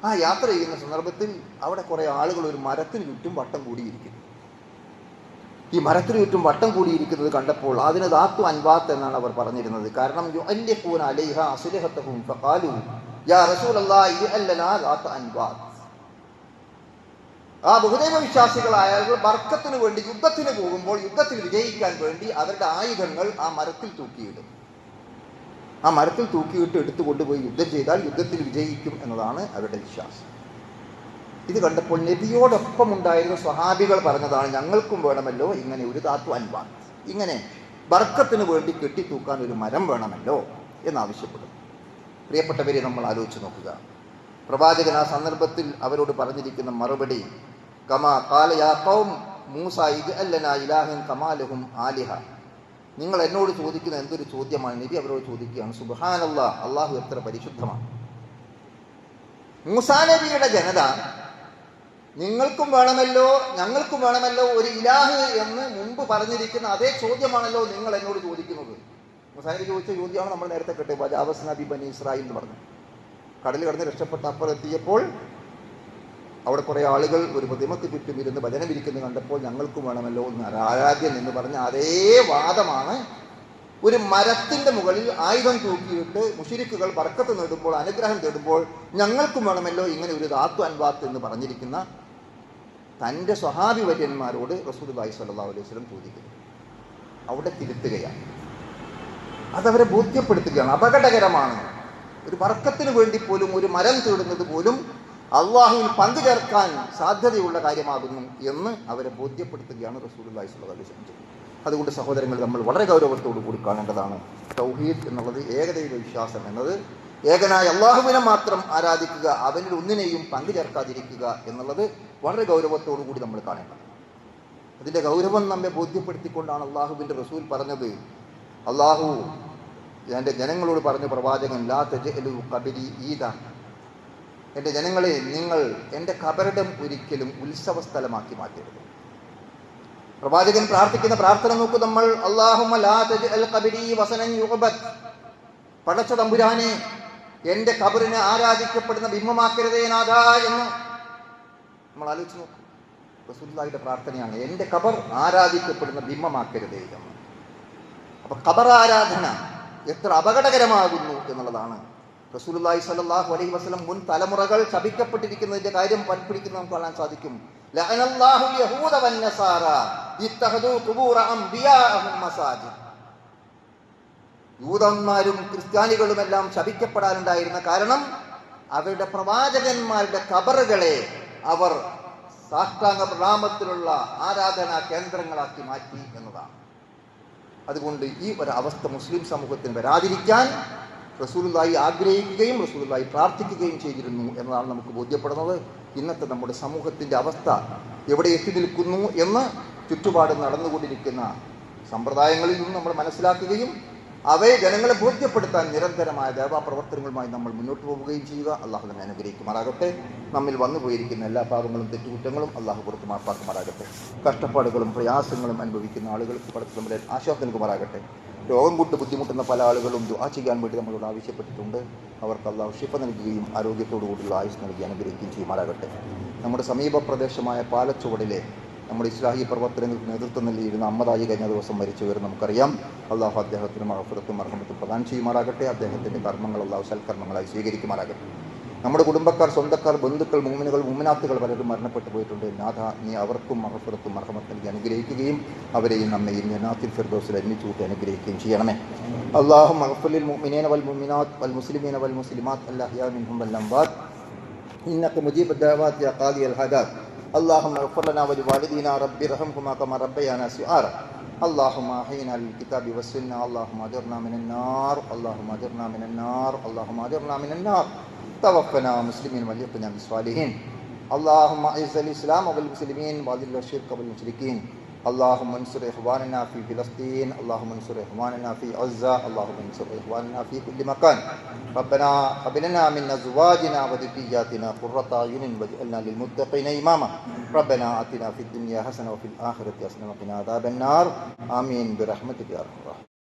ആ യാത്ര ചെയ്യുന്ന സന്ദർഭത്തിൽ അവിടെ കുറെ ആളുകൾ ഒരു മരത്തിന് ചുറ്റും വട്ടം കൂടിയിരിക്കുന്നു. ഈ മരത്തിന് ചുറ്റും വട്ടം കൂടിയിരിക്കുന്നത് കണ്ടപ്പോൾ അതിന് ദാത്തു അൻവാത്ത് എന്നാണ് അവർ പറഞ്ഞിരുന്നത്. കാരണം യുഅല്ലിഖൂന അലൈഹ അസ്ലിഹതഹും ഫഖാലു യാ റസൂലല്ലാഹി ഇജ്അൽ ലനാ ദാത അൻവാത്ത്. ആ ബഹുദൈവ വിശ്വാസികളായ ആളുകൾ ബർക്കത്തിന് വേണ്ടി യുദ്ധത്തിന് പോകുമ്പോൾ യുദ്ധത്തിൽ വിജയിക്കാൻ വേണ്ടി അവരുടെ ആയുധങ്ങൾ ആ മരത്തിൽ തൂക്കിയിടും. ആ മരത്തിൽ തൂക്കിയിട്ട് എടുത്തു കൊണ്ടുപോയി യുദ്ധം ചെയ്താൽ യുദ്ധത്തിൽ വിജയിക്കും എന്നതാണ് അവരുടെ വിശ്വാസം. ഇത് കണ്ടപ്പോൾ നബിയോടൊപ്പം ഉണ്ടായിരുന്ന സ്വഹാബികൾ പറഞ്ഞതാണ്, ഞങ്ങൾക്കും വേണമല്ലോ ഇങ്ങനെ ഒരു ദാത്തു അൻവാത്ത്, ഇങ്ങനെ ബർക്കത്തിന് വേണ്ടി കെട്ടിത്തൂക്കാൻ ഒരു മരം വേണമല്ലോ എന്നാവശ്യപ്പെടും. പ്രിയപ്പെട്ടവരെ, നമ്മൾ ആലോചിച്ച് നോക്കുക. പ്രവാചകൻ ആ സന്ദർഭത്തിൽ അവരോട് പറഞ്ഞിരിക്കുന്ന മറുപടി, കമാ ഖാല യാ ഖൗം മൂസ ഇജ്അൽ ലനാ ഇലാഹൻ കമാ ലഹും ആലിഹ. നിങ്ങൾ എന്നോട് ചോദിക്കുന്ന എന്തൊരു ചോദ്യമാണ്. നബി അവരോട് ചോദിക്കുകയാണ്, സുബ്ഹാനല്ലാഹ്, അള്ളാഹു എത്ര പരിശുദ്ധമാണ്. മൂസാ നബിയുടെ ജനത നിങ്ങൾക്കും വേണമല്ലോ ഞങ്ങൾക്കും വേണമല്ലോ ഒരു ഇലാഹ് എന്ന് മുമ്പ് പറഞ്ഞിരിക്കുന്ന അതേ ചോദ്യമാണല്ലോ നിങ്ങൾ എന്നോട് ചോദിക്കുന്നത്. മൂസാ നബി ചോദിച്ച ചോദ്യമാണ് നമ്മൾ നേരത്തെ കേട്ടത്, വജാവസ് നബി ബനി ഇസ്രായേൽ എന്ന് പറഞ്ഞു. കടൽ കടന്ന് രക്ഷപ്പെട്ട അപ്പുറത്തെത്തിയപ്പോൾ അവിടെ കുറേ ആളുകൾ ഒരു പ്രതിമക്ക് ചുറ്റും ഇരുന്ന് ഭജനമിരിക്കുന്നത് കണ്ടപ്പോൾ ഞങ്ങൾക്കും വേണമല്ലോ എന്ന് ആരാധ്യൻ എന്ന് പറഞ്ഞ അതേ വാദമാണ് ഒരു മരത്തിന്റെ മുകളിൽ ആയുധം തൂക്കിയിട്ട് മുശ്രിക്കുകൾ ബർക്കത്ത് നേടുമ്പോൾ, അനുഗ്രഹം തേടുമ്പോൾ ഞങ്ങൾക്കും വേണമല്ലോ ഇങ്ങനെ ഒരു ദാത്തു അൻവാത്ത് എന്ന് പറഞ്ഞിരിക്കുന്ന തൻ്റെ സ്വഹാബി വര്യന്മാരോട് റസൂലുള്ളാഹി സ്വല്ലല്ലാഹു അലൈഹി വസല്ലം ചോദിക്കുന്നു. അവിടെ തിരുത്തുകയാണ്, അതവരെ ബോധ്യപ്പെടുത്തുകയാണ്. അപകടകരമാണ്. ഒരു ബർക്കത്തിന് വേണ്ടി പോലും ഒരു മരം തേടുന്നത് പോലും അള്ളാഹുവിൽ പങ്കു ചേർക്കാൻ സാധ്യതയുള്ള കാര്യമാകുന്നു എന്ന് അവരെ ബോധ്യപ്പെടുത്തുകയാണ് റസൂലുള്ളാഹി സ്വല്ലല്ലാഹു അലൈഹി വസല്ലം. അതുകൊണ്ട് സഹോദരങ്ങൾ, നമ്മൾ വളരെ ഗൗരവത്തോടു കൂടി കാണേണ്ടതാണ് തൗഹീദ് എന്നുള്ളത്, ഏകദൈവ വിശ്വാസം എന്നത്, ഏകനായ അള്ളാഹുവിനെ മാത്രം ആരാധിക്കുക, അവനിൽ ഒന്നിനെയും പങ്കു ചേർക്കാതിരിക്കുക എന്നുള്ളത് വളരെ ഗൗരവത്തോടു കൂടി നമ്മൾ കാണേണ്ടത്. അതിൻ്റെ ഗൗരവം നമ്മെ ബോധ്യപ്പെടുത്തിക്കൊണ്ടാണ് അള്ളാഹുവിൻ്റെ റസൂൽ പറഞ്ഞത്. അള്ളാഹു എൻ്റെ ജനങ്ങളോട് പറഞ്ഞ പ്രവാചകൻ, ലാ തജ്അലു ഖബരി ഈദ, എൻ്റെ ജനങ്ങളെ നിങ്ങൾ എൻ്റെ ഖബറിടം ഒരിക്കലും ഉത്സവ സ്ഥലമാക്കി മാറ്റരുത്. പ്രവാചകൻ പ്രാർത്ഥിക്കുന്ന പ്രാർത്ഥന നോക്കൂ നമ്മൾ, അല്ലാഹുമ്മ ലാ തജ്അൽ ഖബരി വസനൻ യുഅബദ്, പടച്ച തമ്പുരാനെ എൻ്റെ ഖബറിനെ ആരാധിക്കപ്പെടുന്ന ബിംബമാക്കരുതേ നാഥാ എന്ന് നമ്മൾ ആലോചിച്ച് നോക്കും. റസൂലുള്ളാഹിയുടെ പ്രാർത്ഥനയാണ്, എൻ്റെ ഖബർ ആരാധിക്കപ്പെടുന്ന ബിംബമാക്കരുതേ എന്ന്. അപ്പൊ ഖബർ ആരാധന എത്ര അപകടകരമാകുന്നു എന്നുള്ളതാണ് റസൂലുള്ളാഹി സ്വല്ലല്ലാഹു അലൈഹി വസല്ലം മുൻ തലമുറകൾ ശപിക്കപ്പെട്ടിരിക്കുന്നതിന്റെ കാര്യം പഠിപ്പിക്കുന്ന നമുക്ക് കാണാൻ സാധിക്കും. ലഅനല്ലാഹുൽ യഹൂദ വന്നസാറ ഇത്തഖദു ഖുബൂറ അംബിയാഅഹും മസാജിദ്. യൂദന്മാരും ക്രിസ്ത്യാനികളുമെല്ലാം ശപിക്കപ്പെടാനുണ്ടായിരുന്ന കാരണം അവരുടെ പ്രവാചകന്മാരുടെ ഖബറുകളെ അവർ സാഷ്ടാംഗ പ്രണാമത്തിലുള്ള ആരാധനാ കേന്ദ്രങ്ങളാക്കി മാറ്റി എന്നതാണ്. അതുകൊണ്ട് ഈ ഒരു അവസ്ഥ മുസ്ലിം സമൂഹത്തിന് വരാതിരിക്കാൻ റസൂലുള്ളാഹി ആഗ്രഹിക്കുകയും റസൂലുള്ളാഹി പ്രാർത്ഥിക്കുകയും ചെയ്തിരുന്നു എന്നതാണ് നമുക്ക് ബോധ്യപ്പെടുന്നത്. ഇന്നത്തെ നമ്മുടെ സമൂഹത്തിൻ്റെ അവസ്ഥ എവിടെ എത്തി നിൽക്കുന്നു എന്ന് ചുറ്റുപാട് നടന്നുകൊണ്ടിരിക്കുന്ന സമ്പ്രദായങ്ങളിൽ നിന്ന് നമ്മൾ മനസ്സിലാക്കുകയും അവയെ ജനങ്ങളെ ബോധ്യപ്പെടുത്താൻ നിരന്തരമായ ദേവാപ്രവർത്തനങ്ങളുമായി നമ്മൾ മുന്നോട്ട് പോവുകയും ചെയ്യുക. അള്ളാഹു നമ്മെ അനുഗ്രഹിക്കുമാറാകട്ടെ. നമ്മിൽ വന്നു പോയിരിക്കുന്ന എല്ലാ പാപങ്ങളും തെറ്റുകുറ്റങ്ങളും അള്ളാഹു പുറത്ത് മാപ്പാക്കുമാറാകട്ടെ. കഷ്ടപ്പാടുകളും പ്രയാസങ്ങളും അനുഭവിക്കുന്ന ആളുകൾക്ക് പടച്ച് നമ്മുടെ ആശ്വാസം നൽകുമാറാകട്ടെ. രോഗം കൊണ്ട് ബുദ്ധിമുട്ടുന്ന പല ആളുകളും ദുആ ചെയ്യാൻ വേണ്ടി നമ്മളോട് ആവശ്യപ്പെട്ടിട്ടുണ്ട്. അവർക്ക് അള്ളാഹു ശിഫ നൽകുകയും ആരോഗ്യത്തോടുകൂടിയുള്ള ആയുസ് നൽകി അനുഗ്രഹിക്കുകയും ചെയ്യുമാറാകട്ടെ. നമ്മുടെ സമീപ പ്രദേശമായ പാലച്ചുവടിലെ നമ്മുടെ ഇസ്ലാഹി പ്രവർത്തനങ്ങൾക്ക് നേതൃത്വം നൽകിയിരുന്ന അമ്മദായി കഴിഞ്ഞ ദിവസം മരിച്ചവർ നമുക്കറിയാം. അള്ളാഹു അദ്ദേഹത്തിന് മഗ്ഫിറത്തും മർഹമത്തും പ്രദാനം ചെയ്യുമാറാകട്ടെ. അദ്ദേഹത്തിൻ്റെ കർമ്മങ്ങൾ അള്ളാഹു സൽക്കർമ്മങ്ങളായി സ്വീകരിക്കുമാറാകട്ടെ. നമ്മുടെ കുടുംബക്കാർ, സ്വന്തക്കാർ, ബന്ധുക്കൾ, മുഅ്മിനുകൾ, മുഅ്മിനാത്തുകൾ പലരും മരണപ്പെട്ടു പോയിട്ടുണ്ട്. നാഥ, നീ അവർക്കും മഗ്ഫിറത്തും മർഹമത്തും നൽകി അനുഗ്രഹിക്കുകയും അവരെയും നമ്മയും ജന്നാത്തുൽ ഫിർദൗസിൽ ഒരുമിച്ച് അനുഗ്രഹിക്കുകയും ചെയ്യണമേ. അല്ലാഹുമ്മ മഗ്ഫിർ ലിൽ മുഅ്മിനീന വൽ മുഅ്മിനാത്ത് വൽ മുസ്ലിമീന വൽ മുസ്ലിമാത്ത് അൽ അഹ്യാഇ മിൻഹും വൽ അംവാത്ത് ഇന്നക മുജീബുദ് ദഅവാത് യാ ഖാദിയൽ ഹജാത്ത്. اللهم اغفر لنا ولوالدينا رب ارحمهما كما ربيانا صغارا. اللهم احينا للكتاب والسنه. اللهم اجرنا من النار. اللهم اجرنا من النار. اللهم اجرنا من النار. توفنا مسلمين والحقنا بالصالحين. اللهم اعز الاسلام والمسلمين واذل الشرك والمشركين. اللهم انصر اخواننا في فلسطين. اللهم انصر اخواننا في غزه. اللهم انصر اخواننا في كل مكان. ربنا هب لنا من ازواجنا وذرياتنا قرة اعين واجعلنا للمتقين اماما. ربنا آتنا في الدنيا حسنه وفي الاخره حسنه وقنا عذاب النار. آمين برحمتك يا ارحم الراحمين.